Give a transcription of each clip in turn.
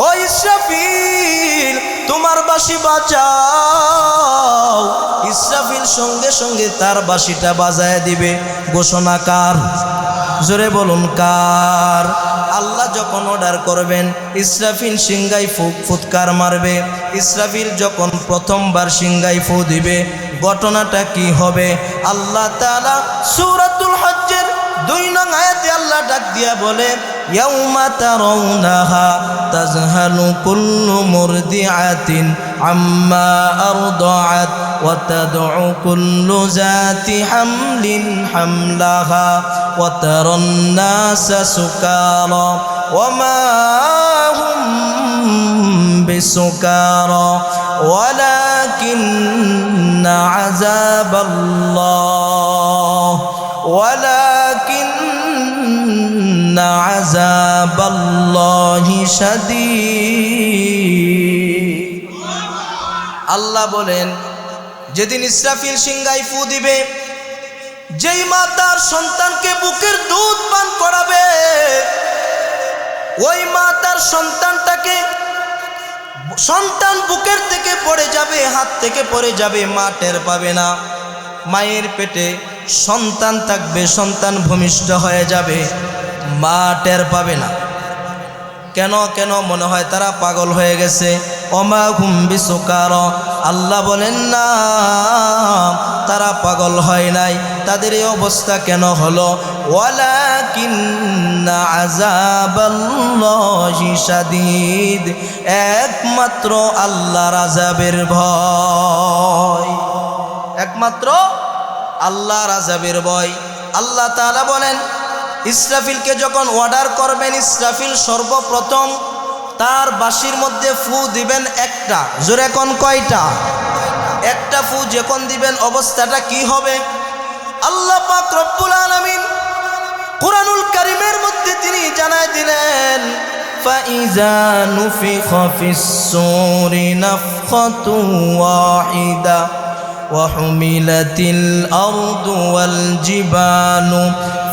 ও ইসরাফিল তোমার বাঁশি বাজাও। ইসরাফিল সঙ্গে সঙ্গে তার বাঁশিটা বাজায় দিবে। ঘোষণা কার? জোরে বলুন কার? আল্লাহ যখন অর্ডার করবেন ইসরাফিল সিংগাই ফুৎকার মারবে। ইসরাফিল যখন প্রথমবার সিংগাই ফু দিবে ঘটনাটা কি হবে? আল্লাহ তাআলা সূরাতুল হজ্জের 2 নং আয়াতে আল্লাহ ডাক দিয়া বলে, ইয়াউমা তারাউনাহা তাযহালু কুল্লু মুরদিআতিন আম্মা আরদাআত ওয়া তাদউ কুল্লু যাতি হামলিন হামলাহা ওয়া তারান নাসা সুকারা ওয়া মা হুম বিসুকারা ওয়ালাকিন্না আযাবাল্লাহ ওয়ালাকিন্না আযাবাল্লাহি শাদীদ। আল্লাহ বলেন যেদিন ইসরাফিল সিংগাই ফু দিবে, যেই মা তার সন্তানকে বুকের দুধ পান করাবে, ওই মা তার সন্তানটাকে, সন্তান বুকের থেকে পড়ে যাবে, হাত থেকে পড়ে যাবে, মা টের পাবে না। মায়ের পেটে সন্তান থাকবে, সন্তান ভূমিষ্ঠ হয়ে যাবে, মা টের পাবে না। কেন কেন মনে হয় তারা পাগল হয়ে গেছে। ওমা হুম বিসুকারা, আল্লাহ বলেন না তারা পাগল হয় নাই। তাদের এই অবস্থা কেন হলো? ওয়ালাকিন্না আযাবাল্লাহি শাদীদ, একমাত্র আল্লাহর আযাবের ভয়, একমাত্র আল্লাহর আযাবের ভয়। আল্লাহ তাআলা বলেন ইসরাফিলকে যখন অর্ডার করবেন, ইসরাফিল সর্বপ্রথম তার বাঁশির মধ্যে ফু দিবেন একটা। জোরে কোন কয়টা? একটা ফু যখন দিবেন অবস্থাটা কি হবে? আল্লাহ পাক রব্বুল আলামিন কুরআনুল কারীমের মধ্যে তিনি জানায় দিলেন, ফাইজা নুফিখা ফিস সূরি নাফখাতু ওয়াহিদা ওয়া হুমিলাতিল আরদু ওয়াল জিবালু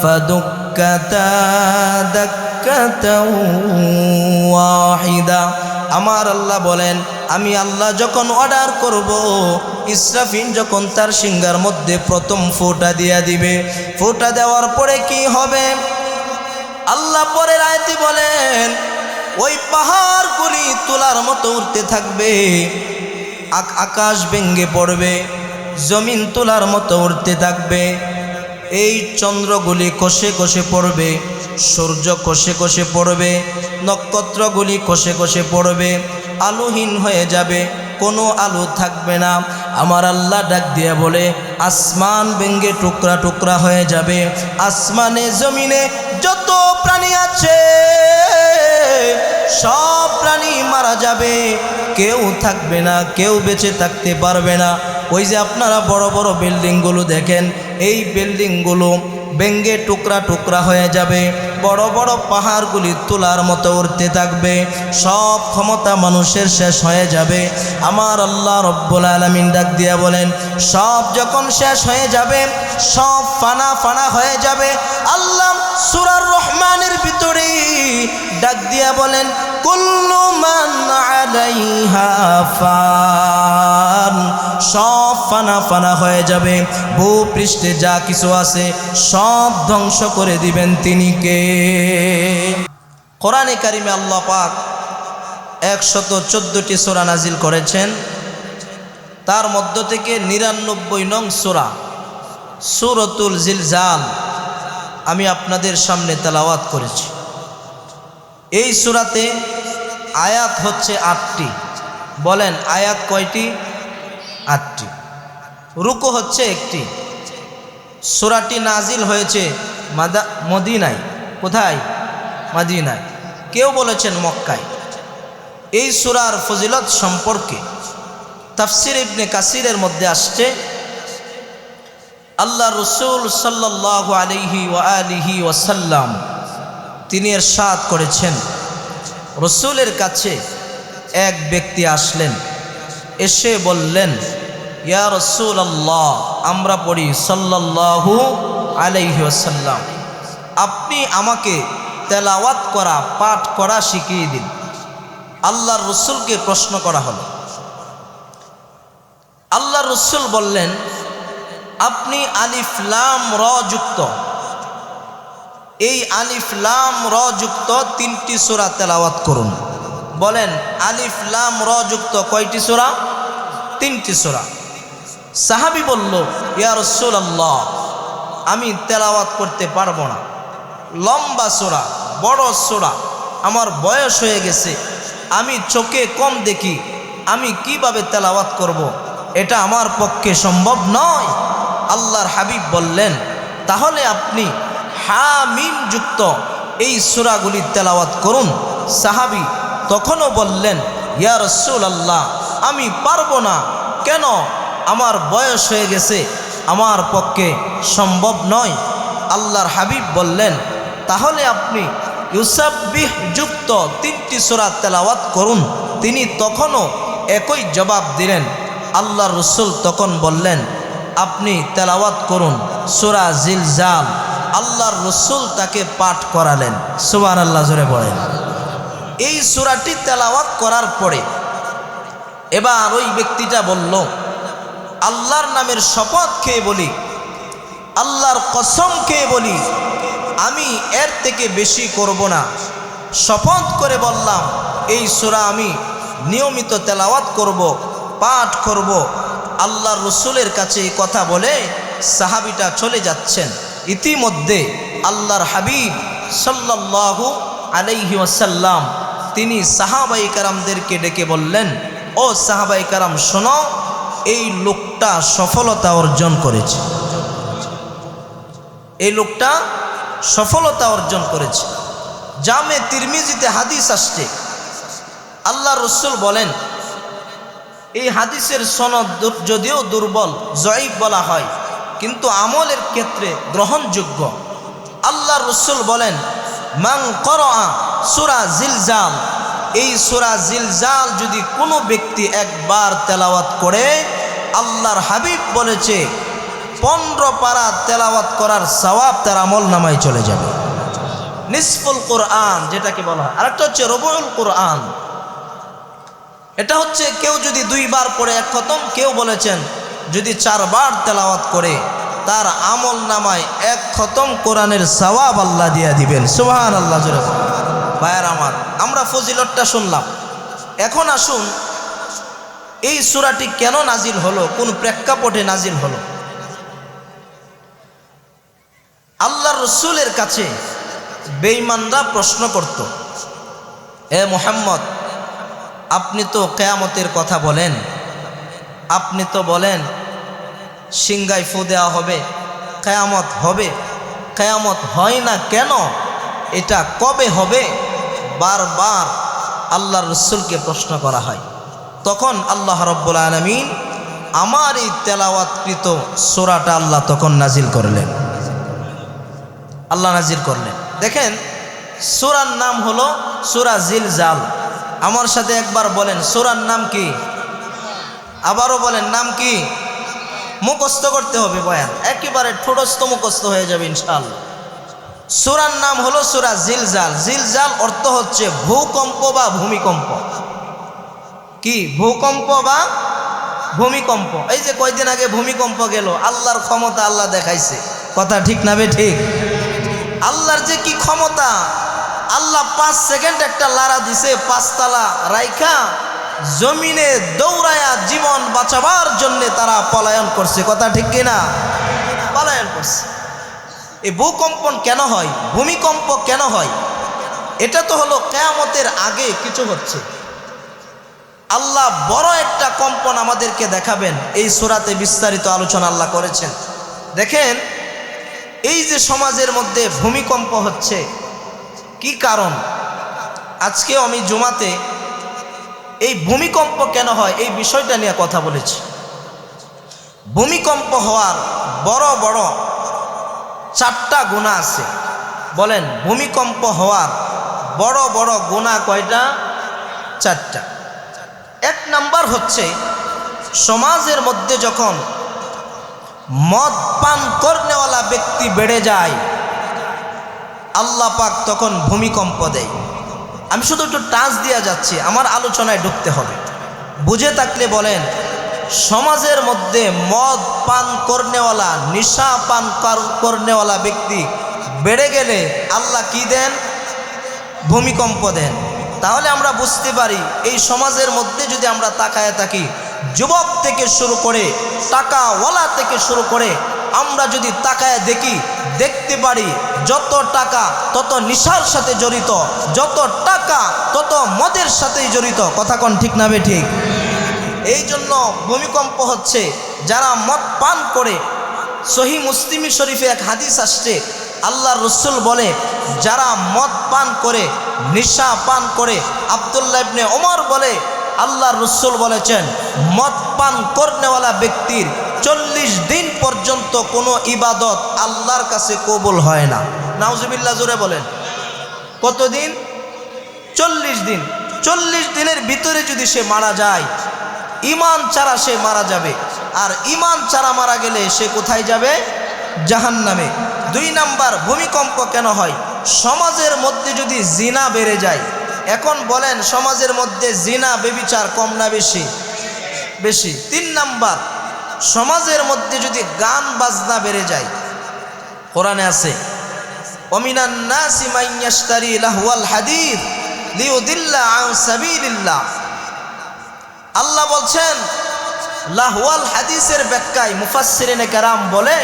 ফাদুক্কাতা দাক্কাতাও ওয়াহিদা। আমার আল্লাহ বলেন আমি আল্লাহ যখন অর্ডার করব, ইসরাফিল যখন তার সিংহার মধ্যে প্রথম ফোঁটা দিয়া দিবে, ফোঁটা দেওয়ার পরে কি হবে? আল্লাহ পরের আয়াতে বলেন ওই পাহাড়গুলি তুলার মতো উঠতে থাকবে, আকাশ ভেঙে পড়বে, জমিন তুলার মতো উঠতে থাকবে, এই চন্দ্রগুলি কষে কষে পড়বে, সূর্য কষে কষে পড়বে, নক্ষত্রগুলি কষে কষে পড়বে, আলোহীন হয়ে যাবে, কোনো আলো থাকবে না। আমার আল্লাহ ডাক দিয়ে বলে আসমান ভেঙে টুকরা টুকরা হয়ে যাবে। আসমানে জমিনে যত প্রাণী আছে সব প্রাণী মারা যাবে, কেউ থাকবে না, কেউ বেঁচে থাকতে পারবে না। ওই যে আপনারা বড় বড় বিল্ডিংগুলো দেখেন, এই বিল্ডিংগুলো ভেঙে টুকরা টুকরা হয়ে যাবে, বড় বড় পাহাড়গুলি তোলার মতো উঠতে থাকবে, সব ক্ষমতা মানুষের শেষ হয়ে যাবে। আমার আল্লাহ রব্বুল আলামিন ডাক দিয়া বলেন সব যখন শেষ হয়ে যাবে, সব ফানা ফানা হয়ে যাবে, আল্লাহ সূরা রহমানের ভিতরে ডাক দিয়া বলেন কুল্লু মান আলাইহা ফান, সব ফানা ফানা হয়ে যাবে, ভূপৃষ্ঠে যা কিছু আছে সব ধ্বংস করে দিবেন তিনি কে? কোরআনে কারিমে আল্লাহ পাক 114টি সূরা নাজিল করেছেন, তার মধ্য থেকে 99 নং সূরা সূরাতুল জিলজাল আমি আপনাদের সামনে তেলাওয়াত করেছি। এই সূরাতে আয়াত হচ্ছে 8টি। বলেন আয়াত কয়টি? 8টি। রুকু হচ্ছে 1টি। সূরাটি নাজিল হয়েছে মদিনায়। কোথায়? মদিনায়। কেউ বলেছেন মক্কায়। এই সূরার ফজিলত সম্পর্কে তাফসীর ইবনে কাসিরের মধ্যে আসছে, আল্লাহ রাসূল সাল্লাল্লাহু আলাইহি ওয়া আলিহি ওয়াসাল্লাম তিনি ইরশাদ করেছেন, রাসূলের কাছে এক ব্যক্তি আসলেন, এসে বললেন ইয়া রাসূলুল্লাহ, আমরা পড়ি সাল্লাল্লাহু আলাইহি ওয়াসাল্লাম, আপনি আমাকে তেলাওয়াত করা, পাঠ করা শিখিয়ে দিন। আল্লাহর রসুলকে প্রশ্ন করা হলো। আল্লাহর রসুল বললেন, আপনি আলিফ লাম র যুক্ত, এই আলিফ লাম র যুক্ত 3টি সূরা তেলাওয়াত করুন। বলেন, আলিফ লাম র যুক্ত কয়টি সূরা? 3টি সূরা। সাহাবী বলল, ইয়া রাসূলুল্লাহ, আমি তেলাওয়াত করতে পারবো না, লম্বা সূরা, বড় সূরা, আমার বয়স হয়ে গেছে, আমি চোখে কম দেখি, আমি কিভাবে তেলাওয়াত করব? এটা আমার পক্ষে সম্ভব নয়। আল্লাহর হাবিব বললেন, তাহলে আপনি হামিম যুক্ত এই সূরাগুলি তেলাওয়াত করুন। সাহাবী তখনও বললেন, ইয়া রাসূলুল্লাহ, আমি পারবো না। কেন? আমার বয়স হয়ে গেছে, আমার পক্ষে সম্ভব নয়। আল্লাহর হাবিব বললেন, তাহলে আপনি ইউসাব্বিহ যুক্ত 3টি সূরা তেলাওয়াত করুন। তিনি তখনও একই জবাব দিলেন। আল্লাহর রসুল তখন বললেন, আপনি তেলাওয়াত করুন সূরা জিলজাল। আল্লাহর রসুল তাকে পাঠ করালেন। সুবহানাল্লাহ, জোরে পড়েন। এই সূরাটি তেলাওয়াত করার পরে এবার ওই ব্যক্তিটা বলল, আল্লাহর নামের শপথ খেয়ে বলি, আল্লাহর কসম খেয়ে বলি, আমি এর থেকে বেশি করব না। শপথ করে বললাম, এই সূরা আমি নিয়মিত তেলাওয়াত করব, পাঠ করব। আল্লাহর রসুলের কাছে এই কথা বলে সাহাবীটা চলে যাচ্ছেন। ইতিমধ্যে আল্লাহর হাবিব সাল্লাল্লাহু আলাইহি ওয়াসাল্লাম তিনি সাহাবায়ে কেরামদেরকে ডেকে বললেন, ও সাহাবায়ে কেরাম শোনো, এই লোকটা সফলতা অর্জন করেছে, এই লোকটা সফলতা অর্জন করেছে। জামে তিরমিজিতে হাদিস আসছে, আল্লাহ রসুল বলেন, এই হাদিসের সনদ যদিও দুর্বল, জয়ীফ বলা হয়, কিন্তু আমলের ক্ষেত্রে গ্রহণযোগ্য। আল্লাহ রসুল বলেন, মান করা সূরা জিলজাল, এই সূরা জিলজাল যদি কোনো ব্যক্তি একবার তেলাওয়াত করে, আল্লাহর হাবিব বলেছে 15 পারা তেলাওয়াত করার সওয়াব তার আমল নামায় চলে যাবে। নিসফুল কোরআন যেটাকে বলা হয়, আরেকটা হচ্ছে রুবুল কোরআন। এটা হচ্ছে কেউ যদি 2 বার পড়ে 1 খতম, কেউ বলেছেন যদি 4 বার তেলাওয়াত করে তার আমল নামায় 1 খতম কোরআনের সওয়াব আল্লাহ দিয়ে দিবেন। সুবহানাল্লাহ, জোরে ভাইয়ার আমার, আমরা ফজিলতটা শুনলাম। এখন আসুন, এই সূরাটি কেন নাজিল হলো, কোন প্রেক্ষাপটে নাজিল হলো? আল্লাহর রসুলের কাছে বেঈমানরা প্রশ্ন করত, এ মুহাম্মদ, আপনি তো কিয়ামতের কথা বলেন, আপনি তো বলেন সিংহায় ফু দেওয়া হবে, কিয়ামত হবে, কিয়ামত হয় না কেন? এটা কবে হবে? বারবার আল্লাহর রসুলকে প্রশ্ন করা হয়। তখন আল্লাহ রাব্বুল আলামিন আমার এই তেলাওয়াতকৃত সূরাটা আল্লাহ তখন নাজিল করলেন। আল্লাহ নাজিল করলেন। দেখেন, সূরার নাম হলো সূরা জিলজাল। আমার সাথে একবার বলেন, সূরার নাম কি? আবারও বলেন, নাম কি? মুখস্থ করতে হবে বয়ান, একেবারে ঠোঁটস্থ মুখস্থ হয়ে যাবে ইনশাআল্লাহ। সূরার নাম হলো সূরা জিলজাল। জিলজাল অর্থ হচ্ছে ভূকম্প বা ভূমিকম্প। কি? ভূকম্প বা ভূমিকম্প। এই যে কয়দিন আগে ভূমিকম্প গেল, আল্লাহর ক্ষমতা আল্লাহ দেখাইছে। কথা ঠিক না বে ঠিক? আল্লাহর যে কি ক্ষমতা! আল্লাহ 5 সেকেন্ড একটা লারা দিছে, 5 তালা রাইখা জমিনে দৌড়ায়া জীবন বাঁচাবার জন্য তারা পলায়ন করছে। কথা ঠিক কিনা? পলায়ন করছে। এই ভূকম্পন কেন হয়, ভূমিকম্প কেন হয়? এটা তো হলো কিয়ামতের আগে কিছু হচ্ছে। আল্লাহ বড় একটা কম্পন আমাদেরকে দেখাবেন, এই সূরাতে বিস্তারিত আলোচনা আল্লাহ করেছেন। দেখেন, এই যে সমাজের মধ্যে ভূমিকম্প হচ্ছে, কি কারণ? আজকে আমি জুমাতে এই ভূমিকম্প কেন হয় এই বিষয়টা নিয়ে কথা বলেছি। ভূমিকম্প হওয়ার বড় বড় 4টা গুনাহ আছে। বলেন, ভূমিকম্প হওয়ার বড় বড় গুনাহ কয়টা? 4টা। 1 নাম্বার হচ্ছে, সমাজের মধ্যে যখন মদ পান করনেওয়ালা ব্যক্তি বেড়ে যায়, আল্লাহ পাক তখন ভূমিকম্প দেয়। আমি শুধু একটু টাচ দিয়ে যাচ্ছি, আমার আলোচনায় ঢুকতে হবে। বুঝে থাকলে বলেন, সমাজের মধ্যে মদ পান করনেওয়ালা, নিশা পান করনেওয়ালা ব্যক্তি বেড়ে গেলে আল্লাহ কি দেন? ভূমিকম্প দেন। তাহলে আমরা বুঝতে পারি এই সমাজের মধ্যে যদি আমরা তাকায় থাকি, যুবক থেকে শুরু করে টাকাওয়ালা থেকে শুরু করে আমরা যদি তাকায় দেখি, দেখতে পারি যত টাকা তত নিশার সাথে জড়িত, যত টাকা তত মদের সাথেই জড়িত। কথা কোন ঠিক না বে ঠিক? এই জন্য ভূমিকম্প হচ্ছে যারা মদ পান করে। সহিহ মুসলিম শরীফে এক হাদিস আসছে, আল্লাহর রাসূল বলে, যারা মদ পান করে, নিশা পান করে, আব্দুল্লাহ ইবনে ওমর বলে, আল্লাহর রাসূল বলেছেন মদ পান করনেওয়ালা ব্যক্তির 40 দিন পর্যন্ত কোনো ইবাদত আল্লাহর কাছে কবুল হয় না। নাউজুবিল্লাহ, জোরে বলেন। কতদিন? 40 দিন। 40 দিনের ভিতরে যদি সে মারা যায়, ঈমান ছাড়া সে মারা যাবে। আর ঈমান ছাড়া মারা গেলে সে কোথায় যাবে? জাহান্নামে। 2 নাম্বার, ভূমিকম্প কেন হয়? সমাজের মধ্যে যদি জিনা বেড়ে যায়। এখন বলেন, সমাজের মধ্যে জিনা বেবিচার কম না বেশি? বেশি। 3 নাম্বার, সমাজের মধ্যে যদি গান বাজনা বেড়ে যায়। কোরআনে আছে, ওমিনান নাসি মান ইয়াশতারি লাহওয়াল হাদিস লিউদিল্লা আন সাবিলিল্লাহ। আল্লাহ বলছেন, লাহওয়াল হাদিসের ব্যাখ্যায় মুফাসসিরিনে কেরাম বলে,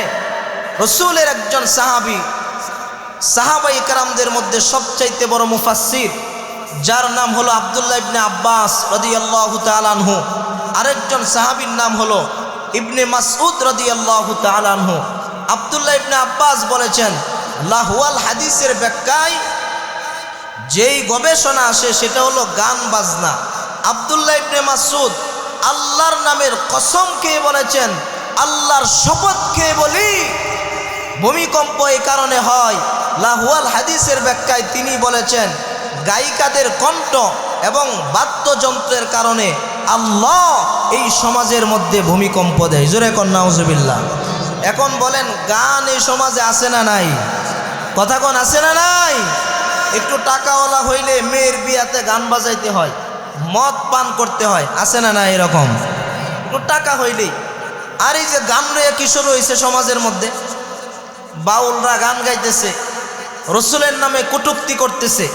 রাসূলের একজন সাহাবায়ে কেরামদের মধ্যে সবচাইতে বড় মুফাসসির, যার নাম হলো আব্দুল্লাহ ইবনে আব্বাস রাদিয়াল্লাহু তাআলা আনহু। আরেকজন সাহাবীর নাম হলো ইবনে মাসউদ রাদিয়াল্লাহু তাআলা আনহু। আব্দুল্লাহ ইবনে আব্বাস বলেছেন, লাহওয়াল হাদিসের ব্যাখ্যায় যেই গবেষণা আসে সেটা হলো গান বাজনা। আব্দুল্লাহ ইবনে মাসউদ আল্লাহর নামের কসম খেয়ে বলেছেন, আল্লাহর শপথ খেয়ে বলি, ভূমিকম্প এই কারণে হয়। লাহওয়াল হাদিসের ব্যাখ্যায় তিনি বলেছেন, গায়িকাদের কণ্ঠ এবং বাদ্যযন্ত্রের কারণে আল্লাহ এই সমাজের মধ্যে ভূমিকম্প দেয়। জোরে কন নাউজুবিল্লাহ। এখন বলেন, গান এই সমাজে আছে না নাই? কথা কোন আছে না নাই? একটু টাকাওয়ালা হইলে মেয়ের বিয়াতে গান বাজাইতে হয়, মদ পান করতে হয়, আছে না না? এরকম একটু টাকা হইলেই। আর এই যে গান রয়ে কি শুরু হয়েছে সমাজের মধ্যে? বাউলরা গান গাইতেছে, রাসূলের নামে কটূক্তি করতেছে।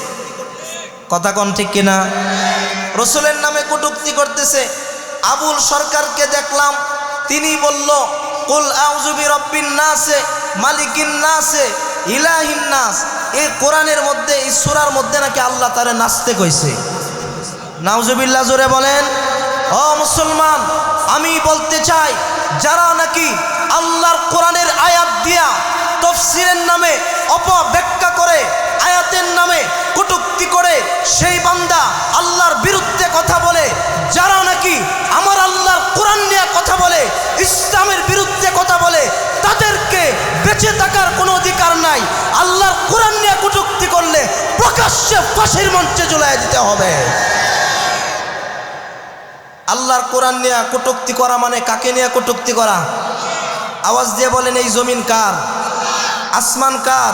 কথা কোন ঠিক কিনা? রাসূলের নামে কটূক্তি করতেছে। আবুল সরকারকে দেখলাম, তিনি বলল, কুল আউযু বিরাব্বিন নাস মালিকিন নাস ইলাহিন নাস। এই কোরআনের মধ্যে, এই সূরার মধ্যে নাকি আল্লাহ তারে নাচতে কইছে। নাউজুবিল্লাহ, জোরে বলেন। ও মুসলমান, আমি বলতে চাই, যারা নাকি আল্লাহর কোরআনের আয়াত দিয়া তাফসীরের নামে অপব্যাখ্যা করে, আয়াতের নামে কটূক্তি করে, সেই বান্দা আল্লাহর বিরুদ্ধে কথা বলে, যারা নাকি আমার আল্লাহর কোরআন নিয়ে কথা বলে, ইসলামের বিরুদ্ধে কথা বলে, তাদেরকে বেঁচে থাকার কোনো অধিকার নাই। আল্লাহর কোরআন নিয়ে কটূক্তি করলে প্রকাশ্যে ফাঁসির মঞ্চে ঝুলাইয়া দিতে হবে। আল্লাহর কোরআন নিয়ে কটূক্তি করা মানে কাকে নিয়ে কটূক্তি করা? আওয়াজ দিয়ে বলেন, এই জমিন কার? আসমান কার?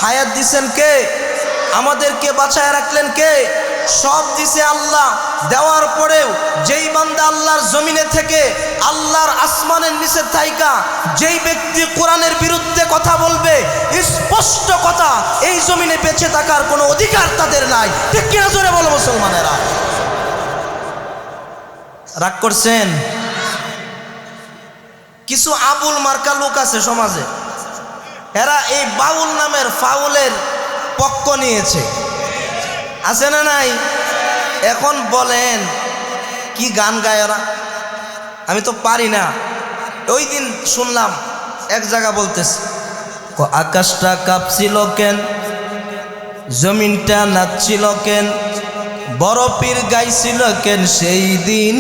হায়াত দিছেন কে? আমাদেরকে বাঁচায় রাখলেন কে? সব দিছে আল্লাহ। দেওয়ার পরেও যেই বান্দা আল্লাহর জমিনে থেকে, আল্লাহর আসমানের নিচে থাইকা যেই ব্যক্তি কোরআনের বিরুদ্ধে কথা বলবে, স্পষ্ট কথা, এই জমিনে বেঁচে থাকার কোনো অধিকার তাদের নাই। ঠিক কিনা? জোরে বলো মুসলমানেরা। রাগ করছেন? কিছু আবুল মার্কা লোক আছে সমাজে, এরা এই বাউল নামের ফাউলের পক্ষ নিয়েছে, আছে না নাই? এখন বলেন, কি গান গায় ওরা? আমি তো পারি না। ওই দিন শুনলাম এক জায়গা বলতেছে, আকাশটা কাঁপছিল কেন, জমিনটা নাচছিল কেন, বরফের গাইছিল কেন, সেই দিন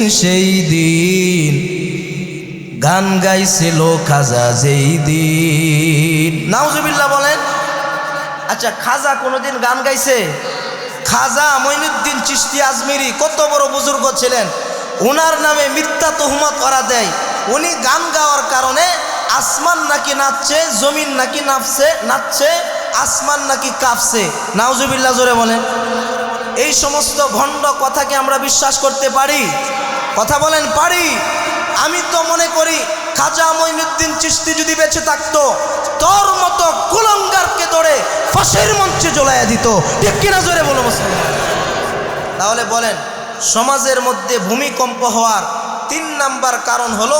গান গাইছিল খাজা যেই দিন। নাউজুবিল্লাহ বলেন। আচ্ছা, খাজা কোনোদিন গান গাইছে? খাজা মঈনুদ্দিন চিশতি আজমিরি কত বড় বুজুর্গ ছিলেন, ওনার নামে মিথ্যা তুহমত করা দেয়। উনি গান গাওয়ার কারণে আসমান নাকি নাচছে, জমিন নাকি নাচছে, আসমান নাকি কাঁপছে। নাউজুবিল্লাহ, জোরে বলেন। এই সমস্ত ভণ্ড কথাকে আমরা বিশ্বাস করতে পারি? কথা বলেন, পারি? আমি তো মনে করি খাজা মঈনুদ্দিন চিশতি যদি বেঁচে থাকতো তোর মতো কুলঙ্গারকে ধরে ফাঁসির মঞ্চে ঝোলাইয়া দিত। ঠিক কিনা জোরে বলো মুসলমান? তাহলে বলেন, সমাজের মধ্যে ভূমিকম্প হওয়ার 3 নাম্বার কারণ হলো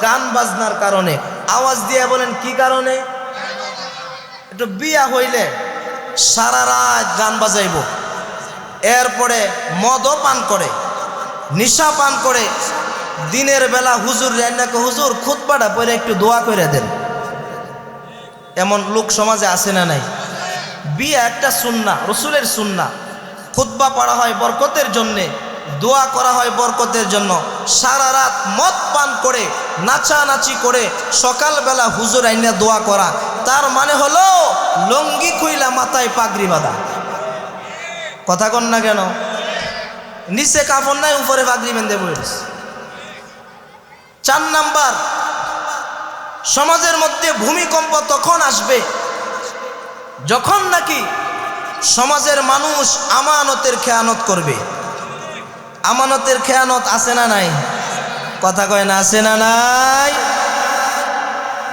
গান বাজনার কারণে। আওয়াজ দিয়ে বলেন কি কারণে? একটু বিয়া হইলে সারা রাত গান বাজাইব, এরপরে মদও পান করে, নিশা পান করে, দিনের বেলা হুজুর রান্নাকে হুজুর খুতবাটা পড়ে একটু দোয়া করে দেন। এমন লোক সমাজে আছে না নাই? বিয়া একটা সুন্নাহ, রসুলের সুন্নাহ। খুতবা পড়া হয় বরকতের জন্যে, দোয়া করা হয় বরকতের জন্য। সারা রাত মদ পান করে নাচানাচি করে সকালবেলা হুজুর আইনা দোয়া করা, তার মানে হলো লঙ্গি খুইলা মাথায় পাগড়ি বাঁধা। কথা কন না কেন? নিচে কাপড় নাই, উপরে পাগড়ি বেঁধে বলেছে। 4 নাম্বার, সমাজের মধ্যে ভূমিকম্প তখন আসবে যখন নাকি সমাজের মানুষ আমানতের খেয়ানত করবে। আমানতের খেয়ানত আছে না নাই? কথা কয় না, আছে না নাই?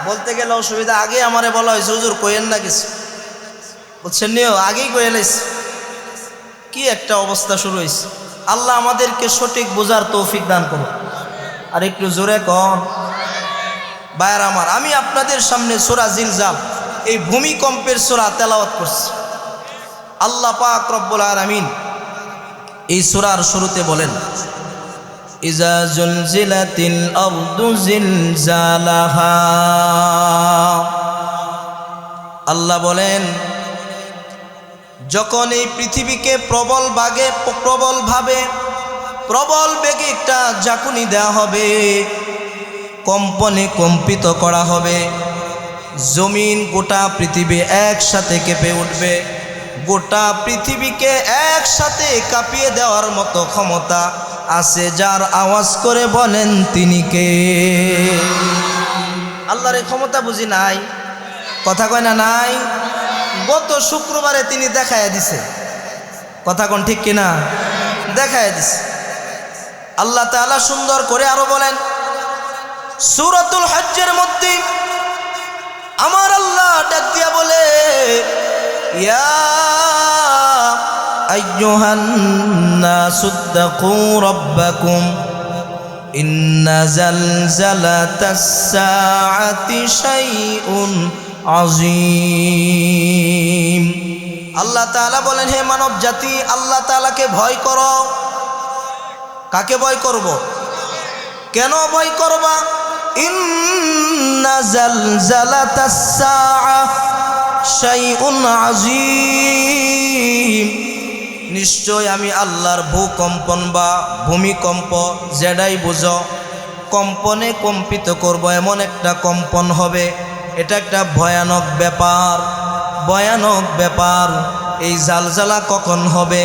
বলতে গেলে অসুবিধা। আগে আমারে বলা হয়েছে হুজুর কইেন না কিছু, বুঝছেন নিও, আগেই কয়ে লাইছে। কি একটা অবস্থা শুরু হয়েছে। আল্লাহ আমাদেরকে সঠিক বোঝার তৌফিক দান করুন। আর একটু জোরে কন ভাইয়ার আমার। আমি আপনাদের সামনে সূরা জিলজাল, এই ভূমিকম্পের সূরা তেলাওয়াত করছি। আল্লাহ পাক রব্বুল আলামিন এই সূরার শুরুতে বলেন, ইজা জুলজিলাতিল আরদু জিলজালাহা। আল্লাহ বলেন, যখন এই পৃথিবীকে প্রবল বেগে একটা ঝাঁকুনি দেওয়া হবে, কম্পনে কম্পিত করা হবে, জমিন গোটা পৃথিবী একসাথে কেঁপে উঠবে। গোটা পৃথিবীকে একসাথে কাঁপিয়ে দেওয়ার মতো ক্ষমতা আছে যার। আওয়াজ করে বলেন তিনি কে? আল্লাহর এই ক্ষমতা বুঝি নাই? কথা কয় না নাই? গত শুক্রবারে তিনি দেখাইয়া দিছে। কথা কোন ঠিক কিনা? দেখাইয়া দিছে। আল্লাহ তাআলা সুন্দর করে আরো বলেন সূরাতুল হজ্জের মধ্যে, আমার আল্লাহ ডাক দিয়া বলে, ইয়া আইয়ুহান নাসুত্তাকু রাব্বাকুম ইন্না জালজালাতাস সাআতি শাইউন আযীম। আল্লাহ তাআলা বলেন, হে মানব জাতি, আল্লাহ তাআলাকে ভয় করো। কাকে ভয় করব? কেন ভয় করবা? ইন্না জালজালাতাস সাআ শাইউন আযীম। নিশ্চয় আমি আল্লাহর ভূকম্পন বা ভূমিকম্প যেটাই বুঝো, কম্পনে কম্পিত করব, এমন একটা কম্পন হবে। এটা একটা ভয়ানক ব্যাপার, ভয়ানক ব্যাপার। এই জালজালা কখন হবে?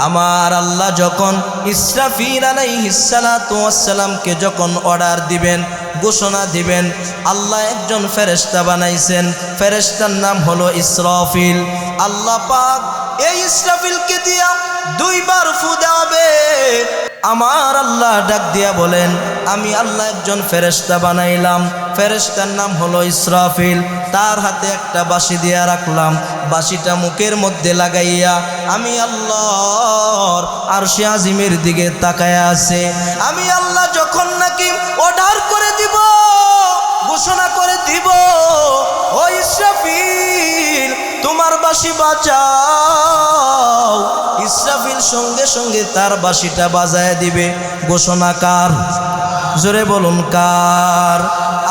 আমার আল্লাহ যখন ইসরাফিল আলাইহিস সালাতু ওয়াস সালামকে যখন অর্ডার দিবেন, ঘোষণা দিবেন, আল্লাহ একজন ফেরেশতা বানাইছেন, ফেরেশতার নাম হলো ইসরাফিল। আল্লাহ পাক এই ইসরাফিলকে দিয়া 2 বার ফু দেওয়াবে। আমার আল্লাহ ডাক দিয়া বলেন, আমি আল্লাহ একজন ফেরেশতা বানাইলাম, ফেরেশতার নাম হলো ইসরাফিল। তার হাতে একটা বাঁশি দিয়া রাখলাম, বাঁশিটা মুখের মধ্যে লাগাইয়া আমি আল্লাহর আরশে আজিমের দিকে তাকায়া আছে। আমি আল্লাহ যখন নাকি অর্ডার করে দিব, ঘোষণা করে দিব, ও ইসরাফিল তোমার বাঁশি বাজাও, ইসরাফিল সঙ্গে সঙ্গে তার বাঁশিটা বাজায় দিবে। ঘোষণা কার? জোরে বলুন কার?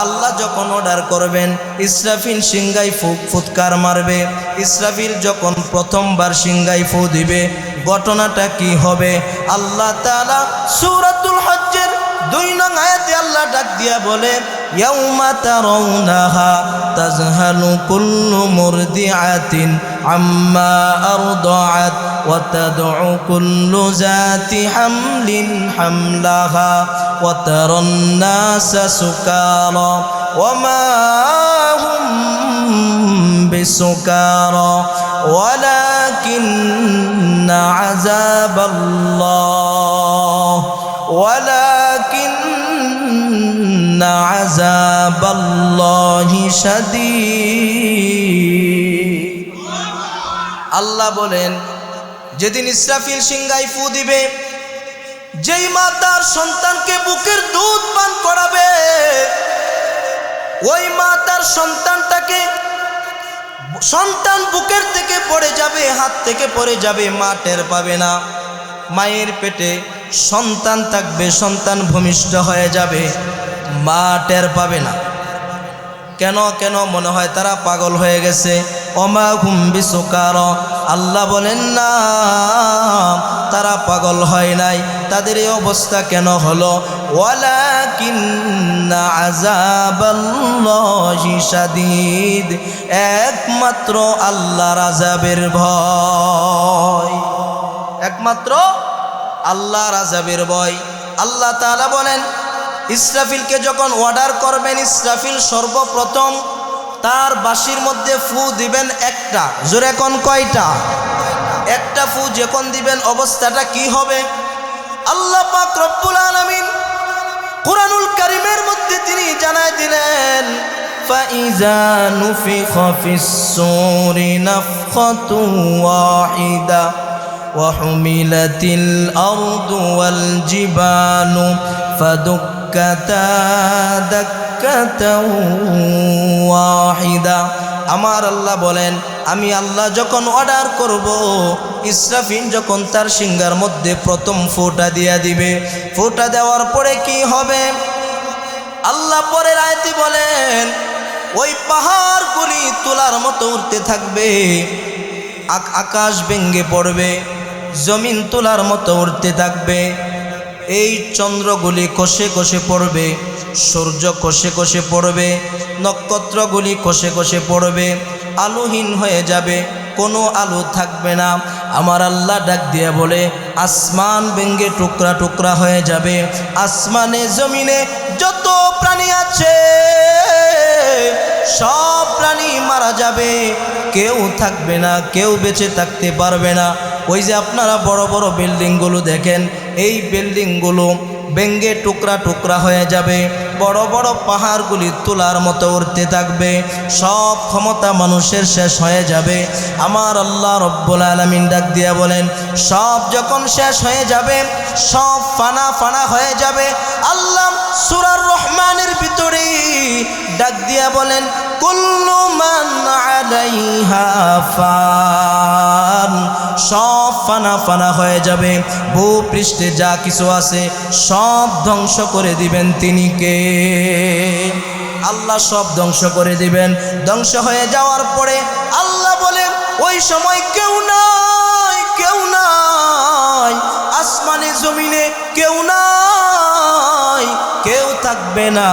আল্লাহ যখন অর্ডার করবেন, ইসরাফিল সিংগাই ফুৎকার মারবে। ইসরাফিল যখন প্রথমবার সিংগাই ফু দিবে, ঘটনাটা কি হবে? আল্লাহ তাআলা সূরাতুল হজ্জের 2 নং আয়াতে আল্লাহ ডাক দিয়া বলে, ইয়াউমা তারাউনাহা তাযহালু কুল্লু মুরদিআতিন আম্মা আরদাআত ওয়া তাদউ কুল্লু যাতি হামলিন হামলাহা ওয়া তারান নাসা সুকারা ওয়া মা হুম বিসুকারা ওয়ালাকিন্না আযাবাল্লাহ ওয়ালাকিন্না আযাবাল্লাহি শাদীদ। আল্লাহ বলেন, যেদিন ইসরাফিল সিংহায় ফু দিবে, যেই মা তার সন্তানকে বুকের দুধ পান করাবে, ওই মা তার সন্তানটাকে, সন্তান বুকের থেকে পড়ে যাবে, হাত থেকে পড়ে যাবে, মা টের পাবে না। মায়ের পেটে সন্তান থাকবে, সন্তান ভূমিষ্ঠ হয়ে যাবে, মা টের পাবে না। কেন কেন মনে হয় তারা পাগল হয়ে গেছে। ওমা হুম বিসুকারা, আল্লাহ বলেন না, তারা পাগল হয় নাই। তাদের এই অবস্থা কেন হলো? ওয়ালাকিন্না আযাবাল্লাহি শাদীদ, একমাত্র আল্লাহর আযাবের ভয়, একমাত্র আল্লাহর আযাবের ভয়। আল্লাহ তাআলা বলেন, ইসরাফিলকে যখন অর্ডার করবেন, ইসরাফিল সর্বপ্রথম তার বাঁশির মধ্যে ফু দিবেন একটা। জোরে কোন কয়টা? একটা ফু যখন দিবেন অবস্থাটা কি হবে? আল্লাহ পাক রব্বুল আলামিন কুরআনুল কারীমের মধ্যে তিনি জানায় দিলেন, ফাইজা নুফিখা ফিস-সূরি নাফখাতু ওয়াহিদা ওয়া হুমিলাতিল আরদু ওয়াল জিবালু ফাদুক্কাতা দাক্কাতাও ওয়াহিদা। আমার আল্লাহ বলেন, আমি আল্লাহ যখন অর্ডার করব, ইসরাফিল যখন তার সিংহার মধ্যে প্রথম ফোঁটা দিয়া দিবে, ফোঁটা দেওয়ার পরে কি হবে? আল্লাহ পরের আয়াতে বলেন, ওই পাহাড়গুলি তুলার মতো উঠতে থাকবে, আকাশ ভেঙে পড়বে, জমিন তুলার মতো উঠতে থাকবে, এই চন্দ্রগুলি কষে কষে পড়বে, সূর্য কষে কষে পড়বে, নক্ষত্রগুলি কষে কষে পড়বে, আলোহীন হয়ে যাবে, কোনো আলো থাকবে না। আমার আল্লাহ ডাক দিয়ে বলে, আসমান ভেঙে টুকরা টুকরা হয়ে যাবে, আসমানে জমিনে যত প্রাণী আছে সব প্রাণী মারা যাবে, কেউ থাকবে না, কেউ বেঁচে থাকতে পারবে না। ওই যে আপনারা বড় বড় বিল্ডিংগুলো দেখেন, এই বিল্ডিংগুলো ভেঙে টুকরা টুকরা হয়ে যাবে, বড় বড় পাহাড়গুলি তোলার মতো উঠতে থাকবে, সব ক্ষমতা মানুষের শেষ হয়ে যাবে। আমার আল্লাহ রব্বুল আলামিন ডাক দিয়া বলেন, সব যখন শেষ হয়ে যাবে, সব ফানা ফানা হয়ে যাবে, আল্লাহ সূরা রহমানের ভিতরে ডাক দিয়া বলেন, কুল্লু মান আলাইহা ফান, সব ফানা ফানা হয়ে যাবে, ভূপৃষ্ঠে যা কিছু আছে সব ধ্বংস করে দিবেন তিনি কে? আল্লাহ সব ধ্বংস করে দিবেন। ধ্বংস হয়ে যাওয়ার পরে আল্লাহ বলেন, ওই সময় কেউ নাই, কেউ নাই, আসমানে জমিনে কেউ নাই, কেউ থাকবে না।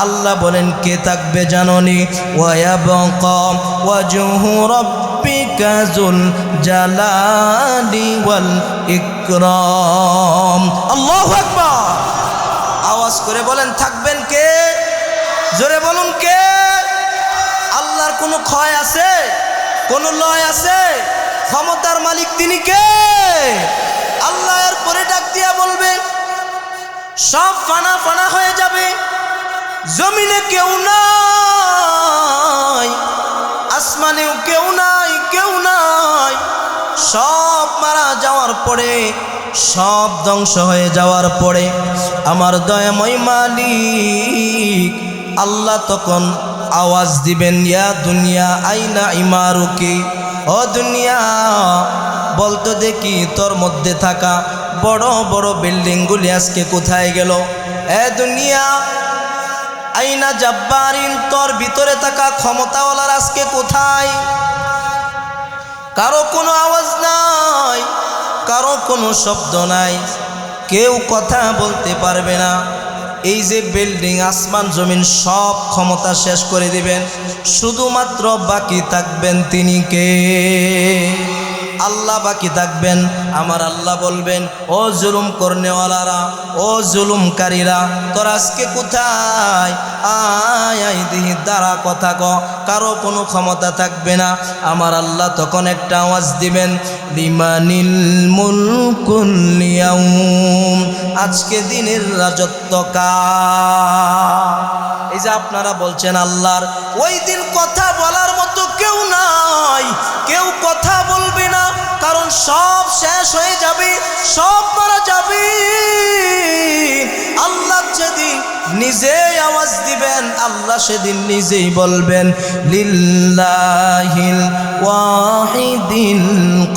আল্লাহ বলেন, কে থাকবে জানোনি? ওয়ায়াবকা ওয়াজহু রাব্বিকা যুল জালালি ওয়াল ইকরাম। আল্লাহু আকবার। আওয়াজ করে বলেন, থাকবেন কে? জোরে বলুন, কে? আল্লাহর কোনো ক্ষয় আছে? কোনো লয় আছে? ক্ষমতার মালিক তিনি কে? আল্লাহ এর পরে ডাক দিয়া বলবে, সব ফানা ফানা হয়ে যাবে, জমিনে কেউ নাই, আসমানেও কেউ নাই, কেউ নাই, সব মারা যাওয়ার পরে, সব ধ্বংস হয়ে যাওয়ার পরে আমার দয়াময় মালিক আল্লাহ তখন আওয়াজ দিবেন, ইয়া দুনিয়া আইনা ইমারুকি, ও দুনিয়া বলতো দেখি তোর মধ্যে থাকা বড় বড় বিল্ডিংগুলি আজকে কোথায় গেল? এ দুনিয়া আইনা জাব্বারিন, তোর ভিতরে থাকা ক্ষমতাওয়ালার আজকে কোথায়? কারো কোনো আওয়াজ নাই, কারো কোনো শব্দ নাই, কেউ কথা বলতে পারবে না। এই যে বিল্ডিং, আসমান জমিন সব ক্ষমতা শেষ করে দিবেন, শুধুমাত্র বাকি থাকবেন তিনি কে? আল্লাহ বাকি থাকবেন। আমার আল্লাহ বলবেন, ও জুলুম করনেওয়ালারা, ও জুলুমকারীরা, তোর আজকে কোথায়? আয় আয় দিহি দ্বারা কথা ক। কারো কোনো ক্ষমতা থাকবে না। আমার আল্লাহ তখন একটা আওয়াজ দিবেন, লিমানিল মুলকুল ইয়াউম, আজকে দিনের রাজত্ব কার? এই যে আপনারা বলছেন আল্লাহর, ওই দিন কথা বলার মতো কেউ নাই, কেউ কথা বলবে না, কারণ সব শেষ হয়ে যাবে, সব মারা যাবে। আল্লাহ যেদিন নিজেই আওয়াজ দিবেন, আল্লাহ সেদিন নিজেই বলবেন, লিল্লাহিল ওয়াহিদিল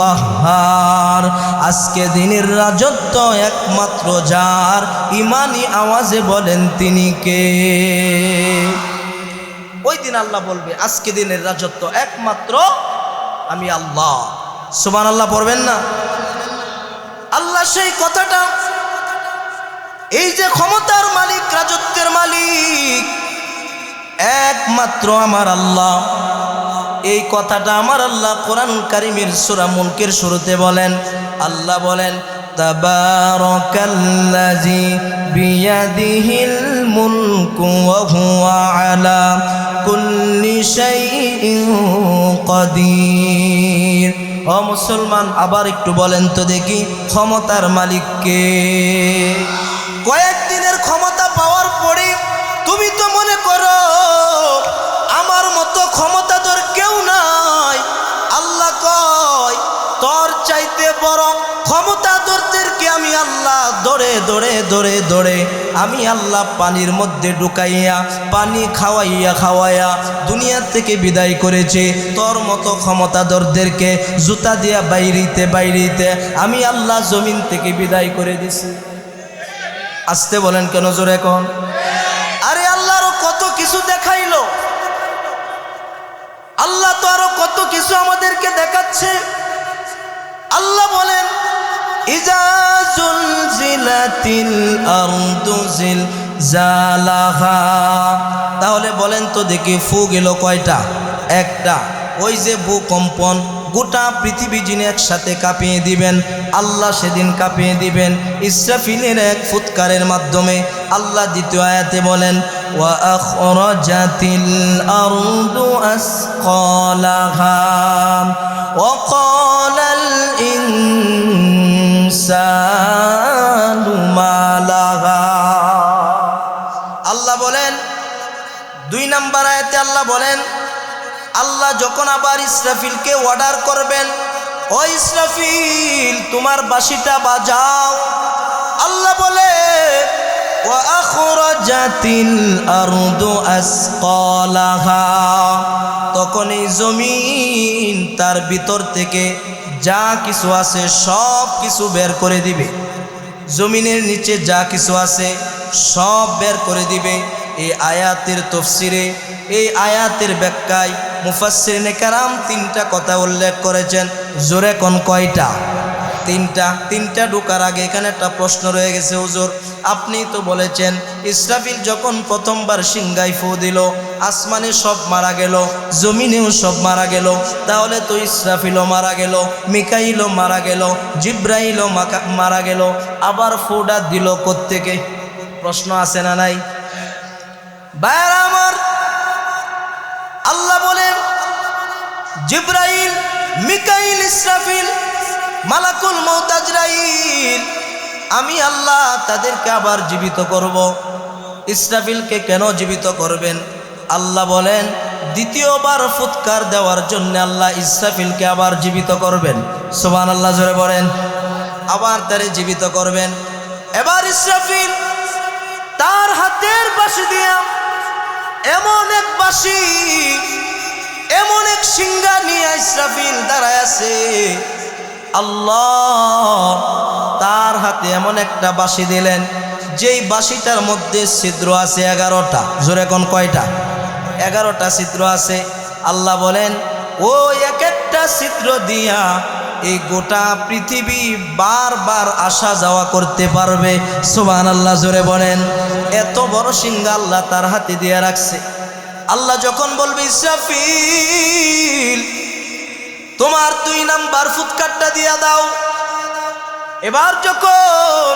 কাহ্হার, আজকে দিনের রাজত্ব একমাত্র যার। ইমানি আওয়াজে বলেন তিনি কে? ওই দিন আল্লাহ বলবে, আজকে দিনের রাজত্ব একমাত্র আমি আল্লাহ। সুবহানাল্লাহ পড়বেন না? আল্লাহ সেই কথাটা, এই যে ক্ষমতার মালিক, রাজত্বের মালিক একমাত্র আমার আল্লাহ, এই কথাটা আমার আল্লাহ কোরআন কারীমের সূরা মুলকের শুরুতে বলেন। আল্লাহ বলেন, তাবারাকাল্লাযী বিয়াদিহিল মুলকু ওয়া হুয়া আলা কুল্লি শাইইন কাদির। ও মুসলমান, আবার একটু বলেন তো দেখি, ক্ষমতার মালিক কে? কয়েকদিনের ক্ষমতা পাওয়ার পরে তুমি তো মনে করো আমার মতো ক্ষমতাধর কেউ নাই। আল্লাহ কয়, তোর চাইতে বড় ক্ষমতাধরদেরকে আমি আল্লাহ ধরে ধরে ধরে ধরে আমি আল্লাহ পানির মধ্যে ঢুকাইয়া, পানি খাওয়াইয়া খাওয়াইয়া দুনিয়া থেকে বিদায় করেছে। তোর মতো ক্ষমতাধরদেরকে জুতা দিয়া বাইরিতে বাইরিতে আমি আল্লাহ জমিন থেকে বিদায় করে দিছি। আসতে বলেন কেন জোরে এখন? আরে আল্লাহ আরো কত কিছু দেখাইলো, আল্লাহ তো আরো কত কিছু আমাদেরকে দেখাচ্ছে। আল্লাহ বলেন, ইজা জুলজিলাতিল আরদু জিলজালাহা। তাহলে বলেন তো দেখি, ফু গেল কয়টা? একটা। ওই যে ভূকম্পন, গোটা পৃথিবী যিনি একসাথে কাঁপিয়ে দিবেন, আল্লাহ সেদিন কাঁপিয়ে দিবেন ইসরাফিলের এক ফুৎকারের মাধ্যমে। আল্লাহ দ্বিতীয় আয়াতে বলেন, ওয়া আখরাজাতিল আরদু আসকালাহা ওয়া ক্বালাল ইনসানু মা লাহা। আল্লাহ বলেন, 2 নম্বর আয়াতে আল্লাহ বলেন, আল্লাহ যখন আবার ইসরাফিলকে অর্ডার করবেন, ও ইসরাফিল তোমার বাঁশিটা বাজাও। আল্লাহ বলে, ওয়া আখরাজাতিল আরদু আসকালাহা। তখন এই জমিন তার ভিতর থেকে যা কিছু আছে সব কিছু বের করে দিবে। জমিনের নিচে যা কিছু আছে সব বের করে দিবে। এই আয়াতের তাফসিরে, এই আয়াতের ব্যাখ্যায় মুফাসসিরিনে কেরাম 3টা কথা উল্লেখ করেছেন। জোরে কোন কয়টা? 3টা। 3টা ঢোকার আগে এখানে একটা প্রশ্ন রয়ে গেছে, হুজুর আপনি তো বলেছেন ইসরাফিল যখন প্রথমবার সিংগায় ফু দিল, আসমানে সব মারা গেল, জমিনেও সব মারা গেল, তাহলে তো ইসরাফিলও মারা গেল, মিকাইলও মারা গেল, জিব্রাইলও মারা গেল, আবার ফুটা দিল কোত্থেকে? প্রশ্ন আছে না নাই? ভাইরা আমার, আল্লাহ বলেন, জিব্রাইল, মিকাইল, ইসরাফিল, মালাকুল মউত আজরাইল, আমি আল্লাহ তাদেরকে আবার জীবিত করব। ইসরাফিলকে কেন জীবিত করবেন? আল্লাহ বলেন, দ্বিতীয়বার ফুৎকার দেওয়ার জন্য আল্লাহ ইসরাফিলকে আবার জীবিত করবেন। সুবহানাল্লাহ জোরে বলেন। আবার তারে জীবিত করবেন। এবার ইসরাফিল তার হাতের বাঁশি দিয়া এমন এক বাঁশি, এমন এক সিংহা নিয়ে ইসরাফিল দাঁড়ায় আছে। আল্লাহ তার হাতে এমন একটা বাঁশি দিলেন, যেই বাঁশিটার মধ্যে ছিদ্র আছে 11টা। জোরে কোন কয়টা? 11টা ছিদ্র আছে। আল্লাহ বলেন, ওই এক একটা ছিদ্র দিয়া এই গোটা পৃথিবী বারবার আসা যাওয়া করতে পারবে। সুবহানাল্লাহ জোরে বলেন। এত বড় সিংহা আল্লাহ তার হাতে দিয়ে রাখছে। আল্লাহ যখন বলবে ইসরাফিল তোমার 2 নাম্বার ফুৎকারটা দিয়া দাও। এবার যখন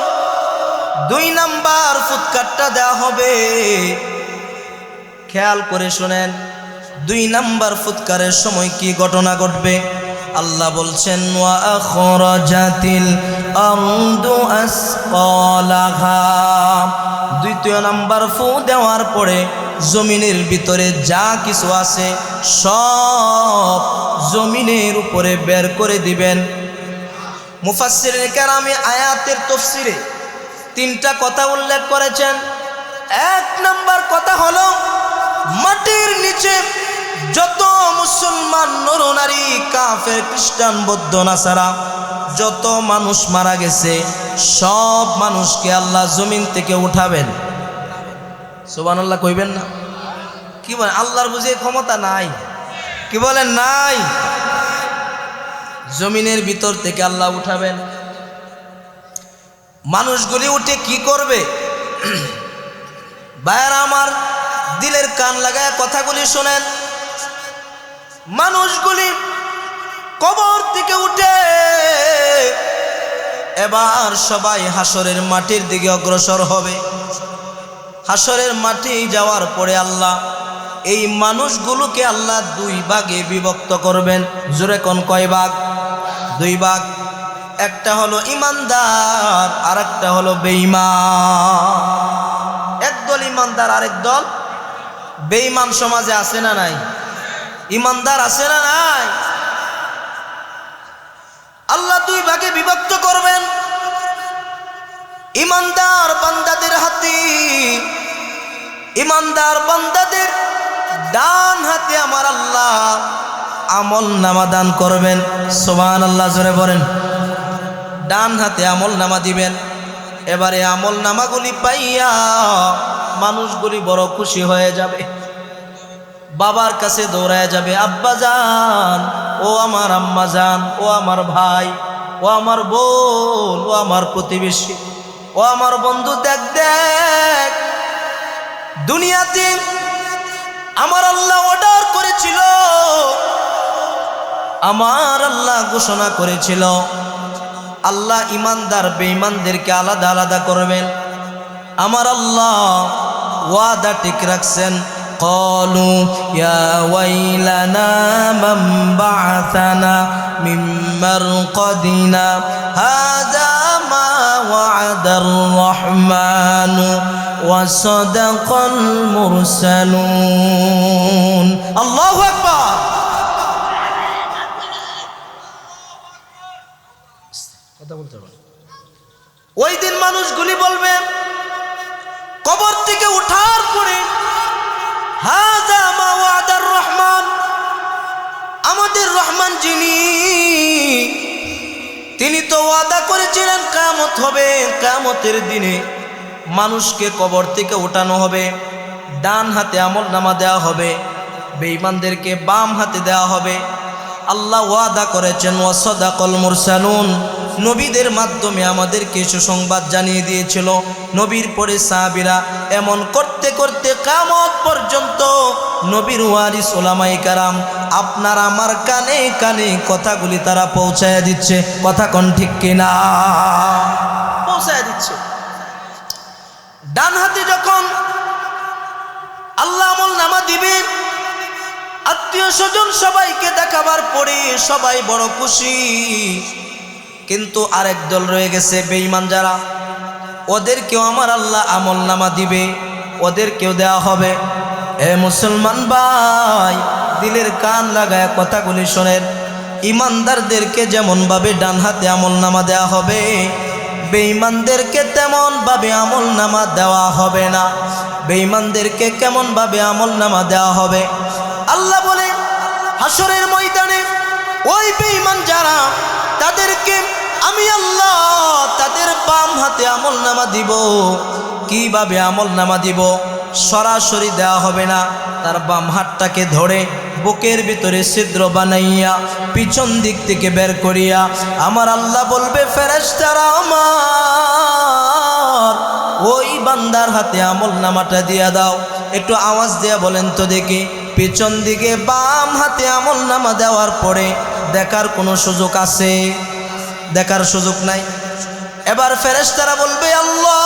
2 নাম্বার ফুৎকারটা দেওয়া হবে, খেয়াল করে শুনেন 2 নাম্বার ফুৎকারের সময় কি ঘটনা ঘটবে। আল্লাহ বলছেন ওয়া আখরাজাতিল আরদু আসকালাহা। 2 নাম্বার ফু দেওয়ার পরে জমিনের ভিতরে যা কিছু আছে সব জমিনের উপরে বের করে দিবেন। মুফাসসিরিন কেরামে আয়াতের তাফসিরে 3টা কথা উল্লেখ করেছেন। 1 নাম্বার কথা হলো মাটির নিচে যত মুসলমান নরনারী, কাফের, খ্রিস্টান, বৌদ্ধ, নাসারা যত মানুষ মারা গেছে সব মানুষকে আল্লাহ জমিন থেকে উঠাবেন। সুবহানাল্লাহ কইবেন না? কি বলেন? আল্লাহর বুঝে ক্ষমতা নাই? কি বলেন? নাই। জমিনের ভিতর থেকে আল্লাহ উঠাবেন। মানুষগুলি উঠে কি করবে? ভাইরা আমার, দিলের কান লাগায় কথাগুলি শোনেন। মানুষগুলি কবর থেকে উঠে এবার সবাই হাসরের মাটির দিকে অগ্রসর হবে। হাসরের মাটি যাওয়ার পরে আল্লাহ এই মানুষগুলোকে আল্লাহ 2 ভাগে বিভক্ত করবেন। জোরে কোন কয় ভাগ? 2 ভাগ। একটা হলো ইমানদার আর একটা হলো বেঈমান। একদল ইমানদার আর একদল বেঈমান। সমাজে আছে না নাই? ইমানদার আছে না নাই? আল্লাহ 2 ভাগে বিভক্ত করবেন। ইমানদার বান্দাদের হাতে, ইমানদার বান্দাদের ডান হাতে আমার আল্লাহ আমল নামা দান করবেন। সুবহানাল্লাহ জোরে বলেন। ডান হাতে আমল নামা দিবেন। এবারে আমল নামাগুলি পাইয়া মানুষগুলি বড় খুশি হয়ে যাবে। বাবার কাছে দৌড়ায় যাবে, আব্বা জান, ও আমার আম্মা জান, ও আমার ভাই, ও আমার বোন, ও আমার প্রতিবেশী, ও আমার বন্ধু, দেখ দেখ দুনিয়াতে আমার আল্লাহ অর্ডার করেছিল, আমার আল্লাহ ঘোষণা করেছিল আল্লাহ ইমানদার বেঈমানদেরকে আলাদা আলাদা করবেন। আমার আল্লাহ ওয়াদা ঠিক রাখছেন। قالوا يا ويلنا من بعثنا من مرقدنا هذا ما وعد الرحمن وصدق المرسلون الله أكبر ওই দিন মানুষগুলি বলবে কবর থেকে ওঠার পরে হাযা মা ওয়াদার রহমান, আমাদের রহমান যিনি তিনি তো ওয়াদা করেছিলেন কিয়ামত হবে, কিয়ামতের দিনে মানুষকে কবর থেকে উঠানো হবে, ডান হাতে আমলনামা দেওয়া হবে, বেঈমানদেরকে বাম হাতে দেওয়া হবে। আল্লাহ ওয়াদা করেছেন ওয়াসাদাকাল মুরসালুন, নবীদের মাধ্যমে আমাদেরকে সুসংবাদ জানিয়ে দিয়েছিল। নবীর পরে সাহাবীরা এমন করতে করতে কিয়ামত পর্যন্ত নবীর ওয়ারিস উলামায়ে কেরাম আপনার আমার কানে কানে কথাগুলি তারা পৌঁছায় দিচ্ছে। কথা কোন ঠিক কিনা? পৌঁছায় দিচ্ছে। ডান হাতে যখন আল্লাহ আমলনামা দিবে, আত্মীয় স্বজন সবাইকে দেখাবার পরে সবাই বড় খুশি। কিন্তু আরেক দল রয়ে গেছে বেঈমান যারা, ওদেরকেও আমার আল্লাহ আমলনামা দিবে, ওদেরকেও দেওয়া হবে। এ মুসলমান ভাই, দিলের কান লাগায় কথাগুলি শোনেন। ইমানদারদেরকে যেমনভাবে ডান হাতে আমলনামা দেওয়া হবে, বেঈমানদেরকে তেমনভাবে আমলনামা দেওয়া হবে না। বেঈমানদেরকে কেমনভাবে আমলনামা দেওয়া হবে? আল্লাহ বলে হাসরের ময়দানে ওই বেঈমান যারা, তাদেরকে আমি আল্লাহ তাদের বাম হাতে আমলনামা দিব। কিভাবে আমলনামা দিব? সরাসরি দেওয়া হবে না, তার বাম হাতটাকে ধরে বুকের ভিতরে ছিদ্র বানাইয়া পিছন দিক থেকে বের করিয়া আমার আল্লাহ বলবে ফেরেশতারা আমার ওই বান্দার হাতে আমলনামাটা দিয়া দাও। একটু আওয়াজ দিয়া বলেন তো দেখি, পিছন দিকে বাম হাতে আমলনামা দেওয়ার পরে দেখার কোনো সুযোগ আছে? দেখার সুযোগ নাই। এবার ফেরেশতারা বলবে, আল্লাহ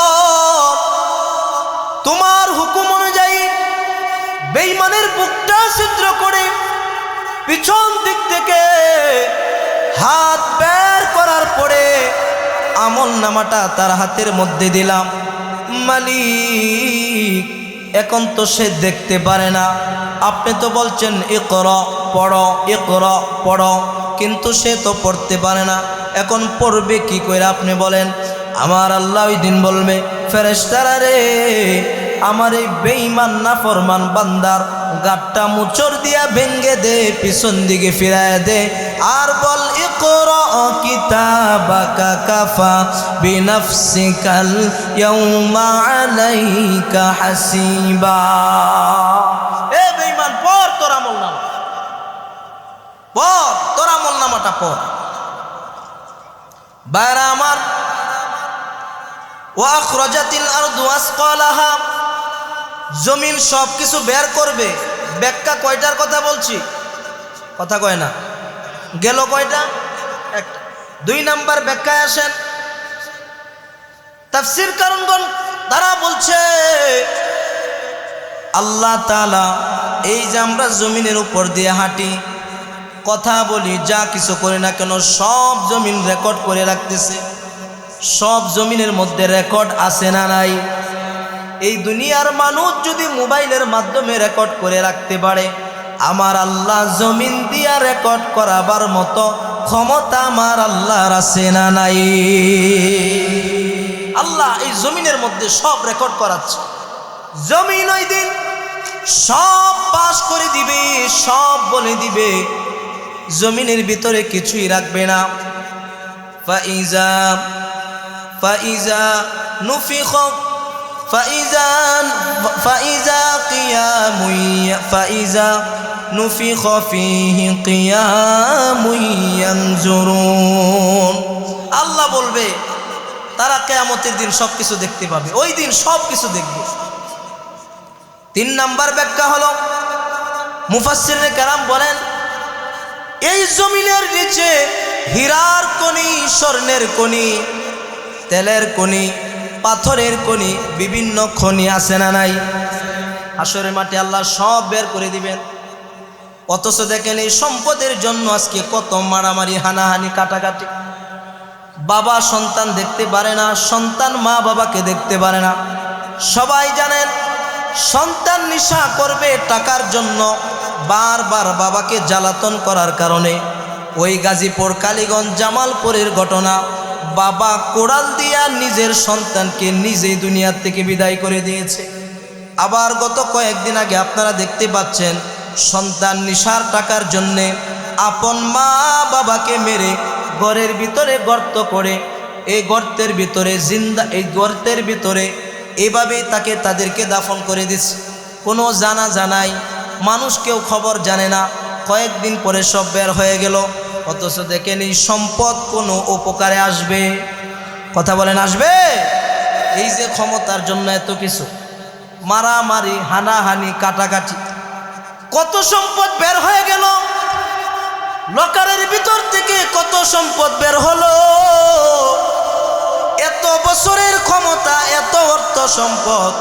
তোমার হুকুম অনুযায়ী বেঈমানের বুকটা ছিদ্র করে পিছন দিক থেকে হাত বের করার পরে আমল নামাটা তার হাতের মধ্যে দিলাম। মালিক এখন তো সে দেখতে পারে না, আপনি তো বলছেন ইকরা পড়ো, ইকরা পড়ো, কিন্তু সে তো পড়তে পারে না, এখন পড়বে কি করে আপনি বলেন? আমার আল্লাহ ওই দিন বলবে, ফেরেশতারা রে, আমার এই বেঈমান নাফরমান বান্দার গাটটা মুচড় দিয়া ভেঙ্গে দে, পিছন দিকে ফিরায় দে, আর বল ইকরা কিতাবাকা কাফা বিনাফসিকাল ইয়াউমা আলাইকা হাসিবা। এ বেঈমান, পড় তোর আমলনামা, পড় তোর আমলনামাটা পড়। বাইরা আমার, ওয়া আখরাজাতিল আরদু আসকালাহা, জমিন সব কিছু বের করবে। ব্যাখ্যা কয়টার কথা বলছি? কথা কয় না, গেল কয়টা? একটা। 2 নাম্বার ব্যাখ্যায় আসেন। তাফসীর কারণগণ তারা বলছে আল্লাহ তাআলা এই যে আমরা জমিনের উপর দিয়ে হাঁটি, কথা বলি, যা কিছু করি না কেন, সব জমিন রেকর্ড করে রাখতেছে। সব জমিনের মধ্যে রেকর্ড আছে না নাই? এই দুনিয়ার মানুষ যদি মোবাইলের মাধ্যমে রেকর্ড করে রাখতে পারে, আমার আল্লাহ জমিন দিয়া রেকর্ড করাবার মতো ক্ষমতা আমার আল্লাহর আছে না নাই? আল্লাহ এই জমিনের মধ্যে সব রেকর্ড করাচ্ছে। জমিন ওই দিন সব পাস করে দিবে, সব বলে দিবে, জমিনের ভিতরে কিছুই রাখবে না। ফাইজা নুফিখ ফাইজা নুফিখ ফীহি কিয়ামুন ইয়ানজুরুন। আল্লাহ বলবে তারা কিয়ামতের দিন সব কিছু দেখতে পাবে, ওই দিন সব কিছু দেখবে। 3 নাম্বার ব্যাখ্যা হলো, মুফাসসিরে কেরাম বলেন এই জমিনের নিচে হীরার খনি, স্বর্ণের খনি, তেলের খনি, পাথরের খনি, বিভিন্ন খনি আছে না নাই? হাসরের মাঠে আল্লাহ সব বের করে দিবেন। অথচ দেখেন এই সম্পদের জন্য আজকে কত মারামারি, হানাহানি, কাটাকাটি। বাবা সন্তান দেখতে পারে না, সন্তান মা বাবাকে দেখতে পারে না। সবাই জানেন সন্তান নেশা করবে টাকার জন্য, বারবার বাবাকে জ্বালাতন করার কারণে। ওই গাজীপুর, কালীগঞ্জ, জামালপুরের ঘটনা, বাবা কোড়াল দিয়া নিজের সন্তানকে নিজেই দুনিয়ার থেকে বিদায় করে দিয়েছে। আবার গত কয়েকদিন আগে আপনারা দেখতে পাচ্ছেন সন্তান নেশার টাকার জন্যে আপন মা বাবাকে মেরে ঘরের ভিতরে গর্ত করে, এই গর্তের ভিতরে গর্তের ভিতরে এভাবেই তাদেরকে দাফন করে দিচ্ছে। কোনো জানাজা নাই, মানুষ কেউ খবর জানে না। কয়েকদিন পরে সব বের হয়ে গেল। অথচ দেখেন এই সম্পদ কোনো উপকারে আসবে? কথা বলেন, আসবে? এই যে ক্ষমতার জন্য এত কিছু মারামারি, হানাহানি, কাটাকাটি, কত সম্পদ বের হয়ে গেল। লকারের ভিতর থেকে কত সম্পদ বের হলো। এত বছরের ক্ষমতা, এত অর্থ সম্পদ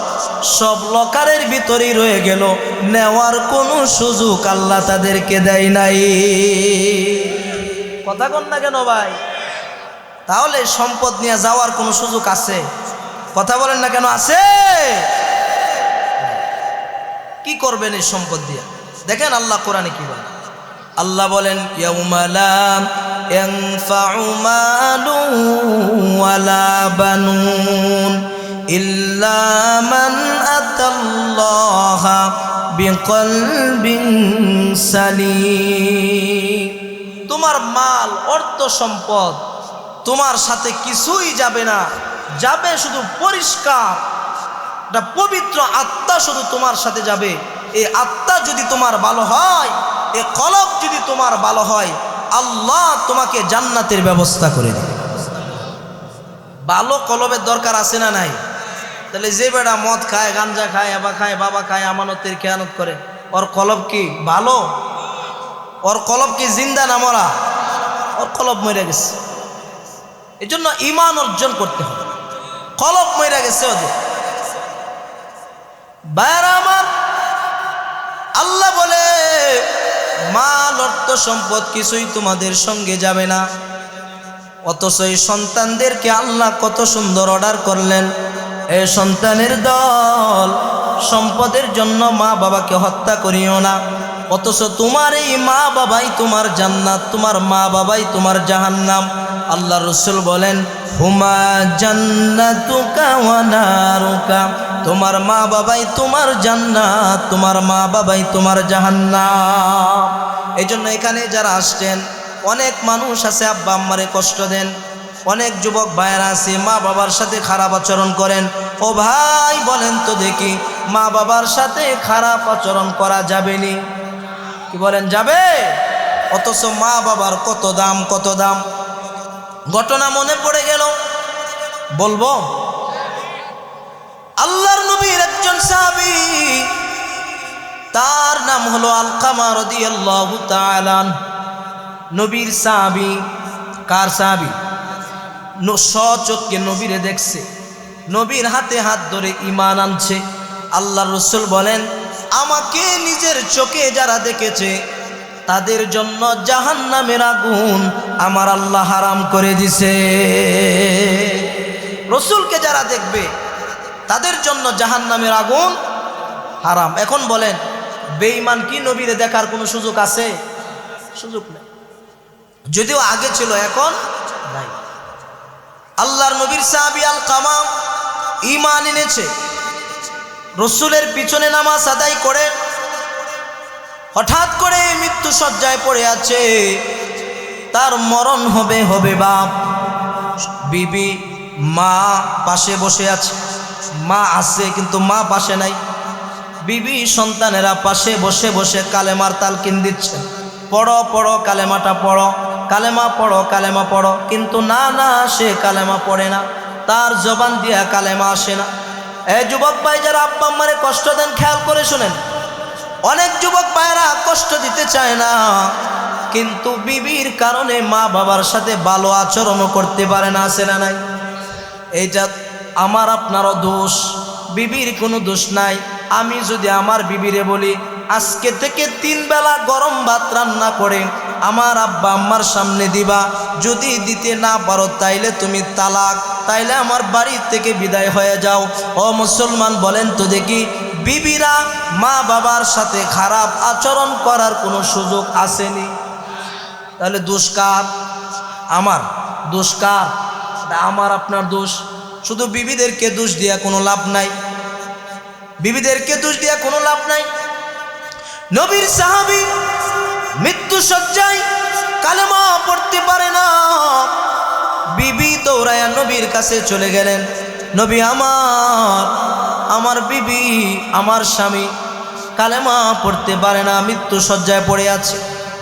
সব লকারের ভিতরেই রয়ে গেল, নেওয়ার কোনো সুযোগ আল্লাহ তাদেরকে দেয় নাই। কথা কন না কেন ভাই? তাহলে সম্পদ নিয়ে যাওয়ার কোনো সুযোগ আছে? কথা বলেন না কেন, আছে? কি করবেন এই সম্পদ দিয়ে? দেখেন আল্লাহ কোরআনে কি বলেন। আল্লাহ বলেন, ইয়াউমা লা ইয়ানফাউ মালুন ওয়ালা বানুন ইল্লা মান আতাল্লাহা বিকলবিন সালিম। তোমার মাল, অর্থ, সম্পদ তোমার সাথে কিছুই যাবে না, যাবে শুধু পরিষ্কার একটা পবিত্র আত্মা শুধু তোমার সাথে যাবে। এই আত্মা যদি তোমার ভালো হয়, এই কলব যদি তোমার ভালো হয়, আল্লাহ তোমাকে জান্নাতের ব্যবস্থা করে দেবে। ভালো কলবের দরকার আছে না নাই? তাহলে যে বেটা মদ খায়, গাঞ্জা খায়, আবা খায়, বাবা খায়, আমানতের খেয়ানত করে, ওর কলব কি ভালো? ওর কলব কি জিন্দা না মরা? ওর কলব মরে গেছে। এই জন্য ঈমান অর্জন করতে হবে। কলব মরে গেছে ওদের। ভাইরা আমার, আল্লাহ বলে মাল অর্থ সম্পদ কিছুই তোমাদের সঙ্গে যাবে না, অথচ এই সন্তানদেরকে আল্লাহ কত সুন্দর অর্ডার করলেন, এই সন্তানের দল, সম্পদের জন্য মা বাবাকে হত্যা করিও না, অথচ তোমার এই মা বাবাই তোমার জান্নাত, তোমার মা বাবাই তোমার জাহান্নাম। আল্লাহ রাসূল বলেন হুমা জান্নাতুকা ওয়া নারুকা, তোমার মা বাবাই তোমার জান্নাত, তোমার মা বাবাই তোমার জাহান্নাম। এই জন্য এখানে যারা আসছেন, অনেক মানুষ আছে আব্বা আম্মারে কষ্ট দেন, অনেক যুবক ভাইয়েরা আছে মা বাবার সাথে খারাপ আচরণ করেন। ও ভাই বলেন তো দেখি, মা বাবার সাথে খারাপ আচরণ করা যাবে নি? কি বলেন, যাবে? অথচ মা বাবার কত দাম, কত দাম। ঘটনা মনে পড়ে গেল, বলবো? আল্লাহর নবীর একজন সাহাবী, তার নাম হলো আলকামা রাদিয়াল্লাহু তাআলা। নবীর সাহাবী। কার সাহাবী? স্বচক্ষে নবীরে দেখছে, নবীর হাতে হাত ধরে ঈমান আনছে। আল্লাহর রাসূল বলেন আমাকে নিজের চোখে যারা দেখেছে তাদের জন্য জাহান্নামের আগুন আমার আল্লাহ হারাম করে দিছে। রাসূলকে যারা দেখবে তাদের জন্য জাহান্নামের আগুন হারাম। এখন বলেন, বেঈমান কি নবীরে দেখার কোনো সুযোগ আছে? সুযোগ নেই। যদিও আগে ছিল, এখন নাই। আল্লাহর নবীর সাহাবী আলকামা ঈমান এনেছে, রাসূলের পিছনে নামাজ আদায় করে হঠাৎ করে মৃত্যু শয্যায় পড়ে আছে, তার মরণ হবে হবে বাপ। বিবি মা পাশে বসে আছে, মা আছে কিন্তু মা পাশে নাই। বিবি সন্তানেরা পাশে বসে বসে কালেমার তালকিন দিচ্ছে, পড়ো পড়ো কালেমাটা পড়ো, কালেমা পড়ো, কালেমা পড়ো। কিন্তু না না, সে কালেমা পড়ে না, তার জবান দিয়া কালেমা আসে না। এই যুবক ভাই যারা আব্বা আম্মারে কষ্ট দেন, খেয়াল করে শুনেন। অনেক যুবক ভাইরা কষ্ট দিতে চায় না, কিন্তু বিবির কারণে মা বাবার সাথে ভালো আচরণও করতে পারে না, আছে না নাই? এইটা আমার আপনারও দোষ, বিবির কোনো দোষ নাই। আমি যদি আমার বিবিরে বলি আজকে থেকে 3 বেলা গরম ভাত রান্না করে আমার আব্বা আম্মার সামনে দিবা, যদি দিতে না পারো তাইলে তুমি তালাক, তাইলে আমার বাড়ি থেকে বিদায় হয়ে যাও। ও মুসলমান বলেন তো দেখি, বিবিরা মা বাবার সাথে খারাপ আচরণ করার কোনো সুযোগ আসেনি? তাহলে দোষ কার? আমার। দোষ কার? আমার আপনার দোষ। শুধু বিবিদেরকে দোষ দিয়া কোনো লাভ নাই, বিবিদেরকে দোষ দিয়া কোনো লাভ নাই। নবীর সাহাবী মৃত্যু শয্যায় কালেমা পড়তে পারে না, বিবি দৌড়ায়া নবীর কাছে চলে গেলেন। নবী আমার বিবি, আমার স্বামী কালেমা পড়তে পারে না, মৃত্যু শয্যায় পড়ে আছে,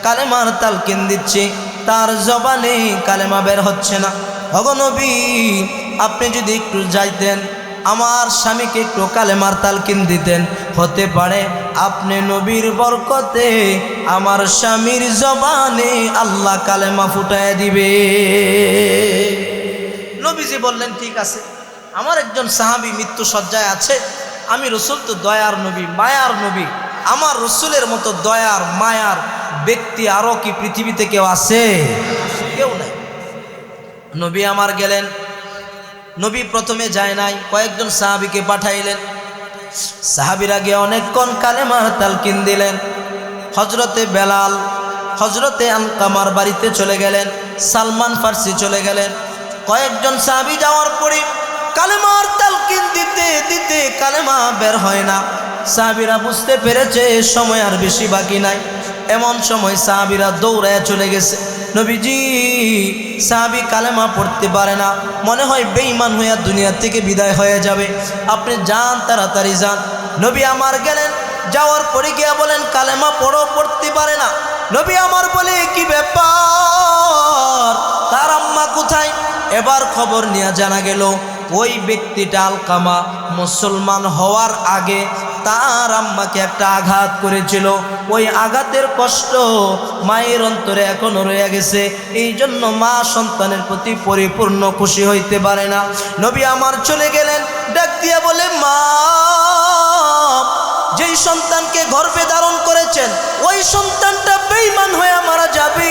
কালেমার তালকিন দিচ্ছে, তার জবানে কালেমা বের হচ্ছে না। ওগো নবী, আপনি যদি একটু যাইতেন, আমার স্বামীকে একটু কালেমার তালকিন দিতেন, হতে পারে আপনি নবীর বরকতে আমার স্বামীর জবানে আল্লাহ কালেমা ফুটায় দিবে। নবীজি বললেন ঠিক আছে, আমার একজন সাহাবী মৃত্যু শয্যায় আছে, আমি রাসূল তো দয়ার নবী, মায়ার নবী, আমার রাসূলের মতো দয়ার মায়ার ব্যক্তি আরও কি পৃথিবীতে কেউ আছে? কেউ নাই। নবী আমার গেলেন। নবী প্রথমে যায় নাই, কয়েকজন সাহাবীকে পাঠাইলেন। সাহাবীরা গিয়ে অনেকক্ষণ কালেমার তালকিন দিলেন। হযরতে বেলাল, হযরতে আলকামার বাড়িতে চলে গেলেন, সালমান ফার্সি চলে গেলেন। কয়েকজন সাহাবী যাওয়ার পরে কালেমার তালকিন দিতে দিতে কালেমা বের হয় না। সাহাবীরা বুঝতে পেরেছে সময় আর বেশি বাকি নাই। এমন সময় সাহাবীরা দৌড়ায় চলে গেছে। নবীজি, সাহাবী কালেমা পড়তে পারে না, মনে হয় বেঈমান হইয়া দুনিয়া থেকে বিদায় হয়ে যাবে, আপনি যান, তাড়াতাড়ি যান। নবী আমার গেলেন, যাওয়ার পরে গিয়া বলেন কালেমা পড়ো, পড়তে পারে না। নবী আমার বলে কি ব্যাপার, তার আম্মা কোথায়? এবার খবর নিয়ে জানা গেল ওই ব্যক্তিটা আলকামা মুসলমান হওয়ার আগে তার আম্মাকে একটা আঘাত করেছিল, ওই আঘাতের কষ্ট মায়ের অন্তরে এখনো রয়ে গেছে। এই জন্য মা সন্তানের প্রতি পরিপূর্ণ খুশি হইতে পারে না। নবী আমার চলে গেলেন, ডাক দিয়া বলে, মা, যেই সন্তানকে গর্ভে ধারণ করেছেন ওই সন্তানটা বেঈমান হয়ে মারা যাবে,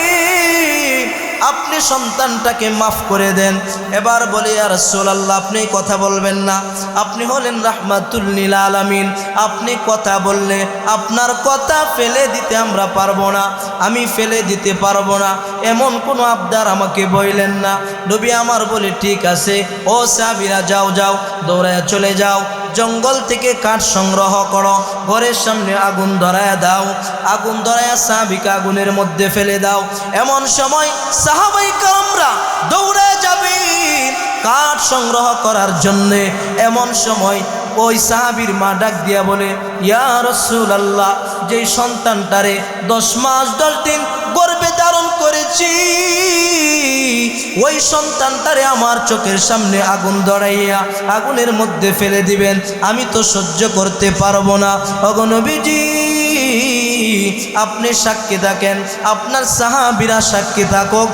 আপনি সন্তানটাকে মাফ করে দেন। এবার বলে, ইয়া রাসূলুল্লাহ, আপনি কথা বলবেন না, আপনি হলেন রাহমাতুল লিল আলামিন, আপনি কথা বললে আপনার কথা ফেলে দিতে আমরা পারবো না, আমি ফেলে দিতে পারবো না, এমন কোনো আবদার আমাকে বললেন না। নবী আমার বলে, ঠিক আছে, ও সাহাবীরা যাও যাও, দৌড়ায় চলে যাও, জঙ্গল থেকে কাঠ সংগ্রহ করো, ঘরের সামনে আগুন ধরায়া দাও, আগুন ধরায়া সাহাবীকে আগুনের মধ্যে ফেলে দাও। এমন সময় সাহাবাই কেরামরা দৌড়ায় যাবে কাঠ সংগ্রহ করার জন্যে। এমন সময় ওই সাহাবীর মা ডাক দিয়া বলে, ইয়া রাসূলুল্লাহ, যেই সন্তানটারে 10 মাস 10 দিন গর্ভে ধারণ করেছি, ওই সন্তানটারে আমার চোখের সামনে আগুন ধরাইয়া আগুনের মধ্যে ফেলে দিবেন, আমি তো সহ্য করতে পারবো না। ওগো নবীজি, আপনি সাক্ষী থাকেন, আপনার সাহাবীরা সাক্ষী থাকুক,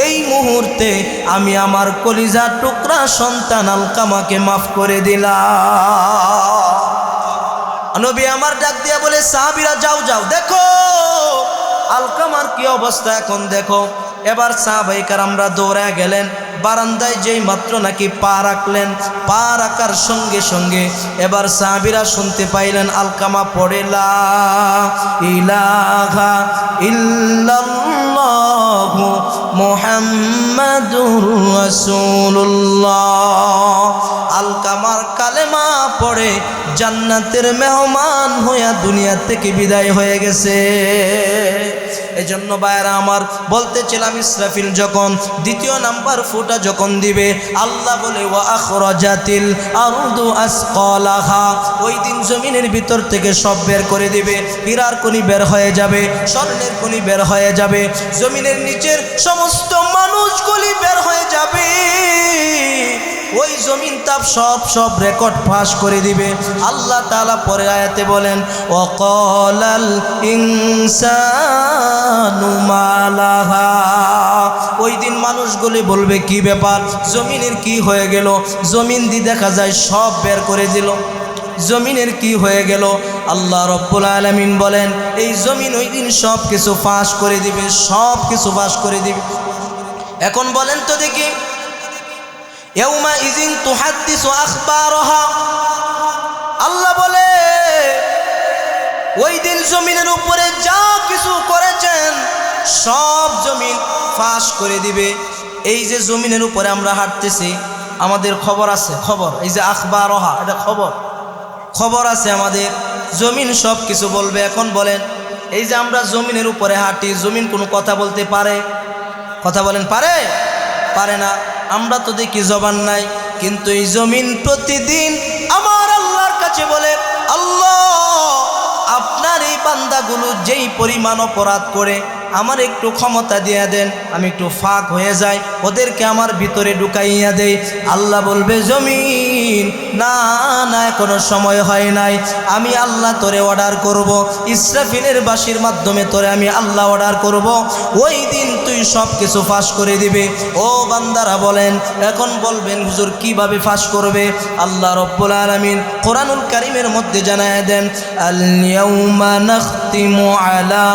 এই মুহূর্তে আমি আমার কলিজার টুকরা সন্তান আলকামাকে মাফ করে দিলাম। নবী আমার ডাক দিয়া বলে, সাহাবীরা যাও যাও, দেখো আলকামার কি অবস্থা এখন দেখো। এবার সাহাবায়ে কেরামরা দৌড়ায় গেলেন, বারান্দায় যেই মাত্র নাকি পা রাখলেন, পা রাখার সঙ্গে সঙ্গে এবার সাহাবীরা শুনতে পাইলেন আলকামা পড়ে, লা ইলাহা ইল্লাল্লাহু মুহাম্মাদুর রাসূলুল্লাহ। আলকামার কালেমা পড়ে জান্নাতের মেহমান হইয়া দুনিয়া থেকে বিদায় হয়ে গেছে। এজন্য ভাইরা আমার বলতেছিলাম, ইসরাফিল যখন দ্বিতীয় নাম্বার ফুটা যখন দিবে, আল্লাহ বলে, ওয়া আখরাজাতিল আরদু আসকালাহা, ওই দিন জমিনের ভিতর থেকে সব বের করে দিবে, হীরার খনি বের হয়ে যাবে, স্বর্ণের খনি বের হয়ে যাবে, জমিনের নিচের সমস্ত মানুষগুলি বের হয়ে যাবে। ওই জমিন তাপ সব রেকর্ড ফাঁস করে দিবে। আল্লাহ তাআলা পরে আয়াতে বলেন, ওয়াকালাল ইনসানু মা লাহা, ওই দিন মানুষগুলি বলবে, কি ব্যাপার, জমিনের কি হয়ে গেল, জমিন দিয়ে দেখা যায় সব বের করে দিল, জমিনের কি হয়ে গেল। আল্লাহ রব্বুল আলামিন বলেন, এই জমিন ওই দিন সব কিছু ফাঁস করে দিবে, সব কিছু ফাঁস করে দিবে। এখন বলেন তো দেখি, ইয়াউমা ইযিন তুহাদ্দিসু আখবারহা, আল্লাহ বলে ওই দিন জমিনের উপরে যা কিছু করেছেন সব জমিন ফাঁস করে দিবে। এই যে জমিনের উপরে আমরা হাঁটতেছি, আমাদের খবর আছে, খবর, এই যে আখবারহা, এটা খবর আছে আমাদের, জমিন সব কিছু বলবে। এখন বলেন, এই যে আমরা জমিনের উপরে হাঁটি, জমিন কোনো কথা বলতে পারে? কথা বলেন, পারে? পারে না। আমরা তো দেখি জবান নাই, কিন্তু এই জমিন প্রতিদিন আমার আল্লাহর কাছে বলে, আল্লাহ, আপনার এই বান্দাগুলো যেই পরিমাণ অপরাধ করে আমার একটু ক্ষমতা দিয়ে দেন, আমি একটু ফাঁক হয়ে যাই, ওদেরকে আমার ভিতরে ঢুকাইয়া দেই। আল্লাহ বলবে, জমিন, না না, এখনো সময় হয় নাই, আমি আল্লাহ তোরে অর্ডার করব, ইসরাফিলের বাঁশির মাধ্যমে তোরে আমি আল্লাহ অর্ডার করব, ওই দিন তুই সব কিছু ফাঁস করে দিবে। ও বান্দারা বলেন, এখন বলবেন, হুজুর কিভাবে ফাঁস করবে? আল্লাহ রব্বুল আলামিন কোরআনুল কারীমের মধ্যে জানায় দেন, আল ইয়াউমা নাখতিমু আলা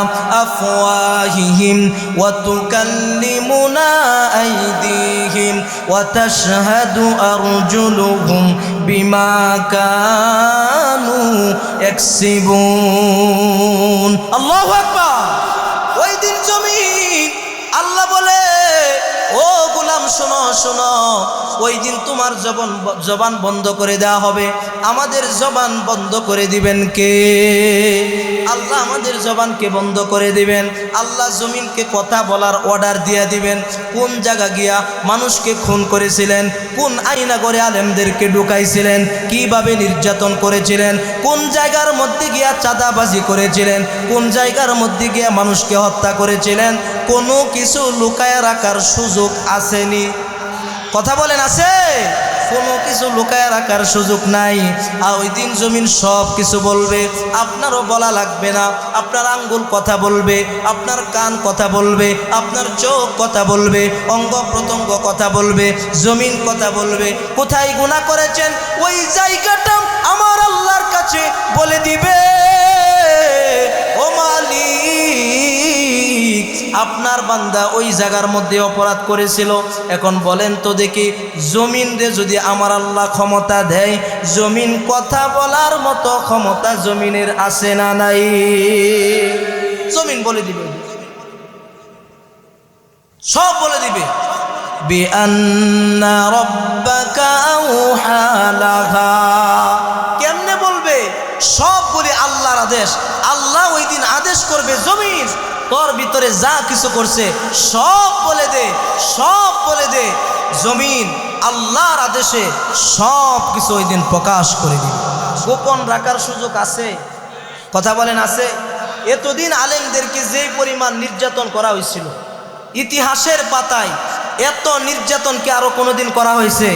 আফওয়াহিহিম ওয়া তুকাল্লিমুনা আইদিহিম ওয়া তাশহাদু আরজুলুহুম বিমা কানু ইয়াকসিবুন। আল্লাহু আকবার। ওই দিন জমিন, আল্লাহ বলে, ও গোলাম, শোনো শোনো, ওই দিন তোমার জবান বন্ধ করে দেওয়া হবে। আমাদের জবান বন্ধ করে দিবেন কে? আল্লাহ আমাদের জবানকে বন্ধ করে দিবেন। আল্লাহ জমিনকে কথা বলার অর্ডার দিয়ে দিবেন। কোন জায়গা গিয়া মানুষকে খুন করেছিলেন, কোন আইনা করে আলেমদেরকে ঢুকাইছিলেন, কিভাবে নির্যাতন করেছিলেন, কোন জায়গার মধ্যে গিয়া চাঁদাবাজি করেছিলেন, কোন জায়গার মধ্যে গিয়া মানুষকে হত্যা করেছিলেন, কোনো কিছু লুকায় রাখার সুযোগ আসেনি। কথা বলেন, আছে? কোনো কিছু লুকায় রাখার সুযোগ নাই। আর ওই দিন জমিন সব কিছু বলবে, আপনারও বলা লাগবে না। আপনার আঙ্গুল কথা বলবে, আপনার কান কথা বলবে, আপনার চোখ কথা বলবে, অঙ্গ প্রত্যঙ্গ কথা বলবে, জমিন কথা বলবে। কোথায় গুনাহ করেছেন ওই জায়গাটা আমার আল্লাহর কাছে বলে দিবে, ও মালিক আপনার বান্দা ওই জায়গার মধ্যে অপরাধ করেছিল। এখন বলেন তো দেখি, জমিন রে যদি আমার আল্লাহ ক্ষমতা দেয়, জমিন কথা বলার মতো ক্ষমতা জমিনের আছে না নাই? জমিন বলে দিবে, সব বলে দিবে। বিআন্না রাব্বাকা আওহা লাহা, কেমনে বলবে? সব বলে আল্লাহর আদেশ। আল্লাহ ওই দিন আদেশ করবে, জমিন তোর ভিতরে যা কিছু করছে সব বলে দে, সব বলে দে। জমিন আল্লাহর আদেশে সব কিছু ওই দিন প্রকাশ করে দিবে। গোপন রাখার সুযোগ আছে? কথা বলেন আছে? এতদিন আলেমদেরকে যে পরিমাণ নির্যাতন করা হয়েছিল, ইতিহাসের পাতায় এত নির্যাতন কি আরো কোনোদিন করা হয়েছে?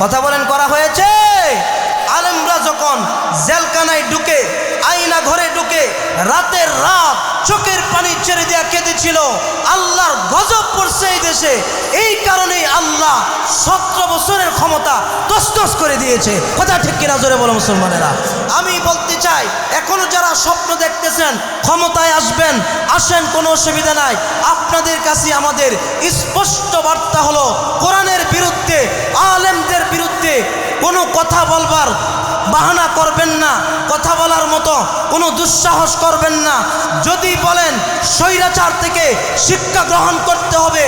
কথা বলেন, করা হয়েছে? আলেমরা যখন জেলখানায় ঢুকে, আয়না ঘরে ঢুকে রাতের রাত চোখের পানি ছেড়ে দেয়া কেঁদেছিল, আল্লাহর গজব পড়ছে এই দেশে। এই কারণেই আল্লাহ 17 বছরের ক্ষমতা তছনছ করে দিয়েছে। কথা ঠিক কিনা জোরে বলো মুসলমানেরা। আমি বলতে চাই, এখনো যারা স্বপ্ন দেখতেছেন ক্ষমতায় আসবেন, আসেন, কোনো অসুবিধা নাই। আপনাদের কাছে আমাদের স্পষ্ট বার্তা হলো, কোরআনের বিরুদ্ধে, আলেমদের বিরুদ্ধে কোনো কথা বলবার বাহানা করবেন না, কথা বলার মতো কোনো দুঃসাহস করবেন না। যদি বলেন স্বৈরাচার থেকে শিক্ষা গ্রহণ করতে হবে,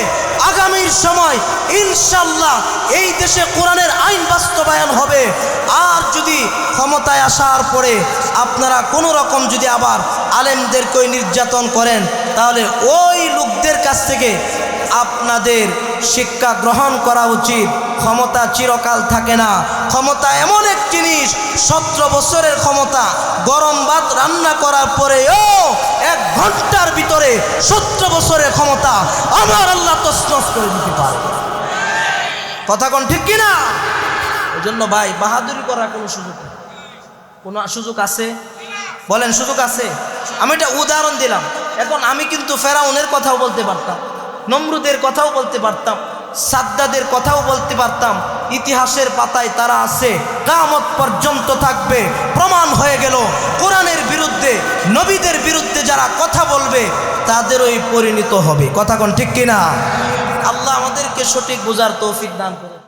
আগামীর সময় ইনশাল্লাহ এই দেশে কোরআনের আইন বাস্তবায়ন হবে। আর যদি ক্ষমতায় আসার পরে আপনারা কোনো রকম যদি আবার আলেমদেরকে নির্যাতন করেন, তাহলে ওই লোকদের কাছ থেকে আপনাদের শিক্ষা গ্রহণ করা উচিত। ক্ষমতা চিরকাল থাকে না। ক্ষমতা এমন এক জিনিস, 17 বছরের ক্ষমতা, গরম ভাত রান্না করার পরেও 1 ঘন্টার ভিতরে 17 বছরের ক্ষমতা আমার আল্লাহ তছনছ করে দিতে পারে। কথা কোন ঠিক কিনা? ওই জন্য ভাই, বাহাদুরি করার কোনো সুযোগ নেই। কোনো সুযোগ আছে? বলেন, সুযোগ আছে? আমি একটা উদাহরণ দিলাম। এখন আমি কিন্তু ফেরাউনের কথাও বলতে পারতাম, নমরুদের কথাও বলতে পারতাম, সাদ্দাদের কথাও বলতে পারতাম। ইতিহাসের পাতায় তারা আছে, কিয়ামত পর্যন্ত থাকবে। প্রমাণ হয়ে গেল, কোরআনের বিরুদ্ধে, নবীদের বিরুদ্ধে যারা কথা বলবে তাদেরই পরিণত হবে। কথা কোন ঠিক কিনা? আল্লাহ আমাদেরকে সঠিক বোঝার তৌফিক দান করুন।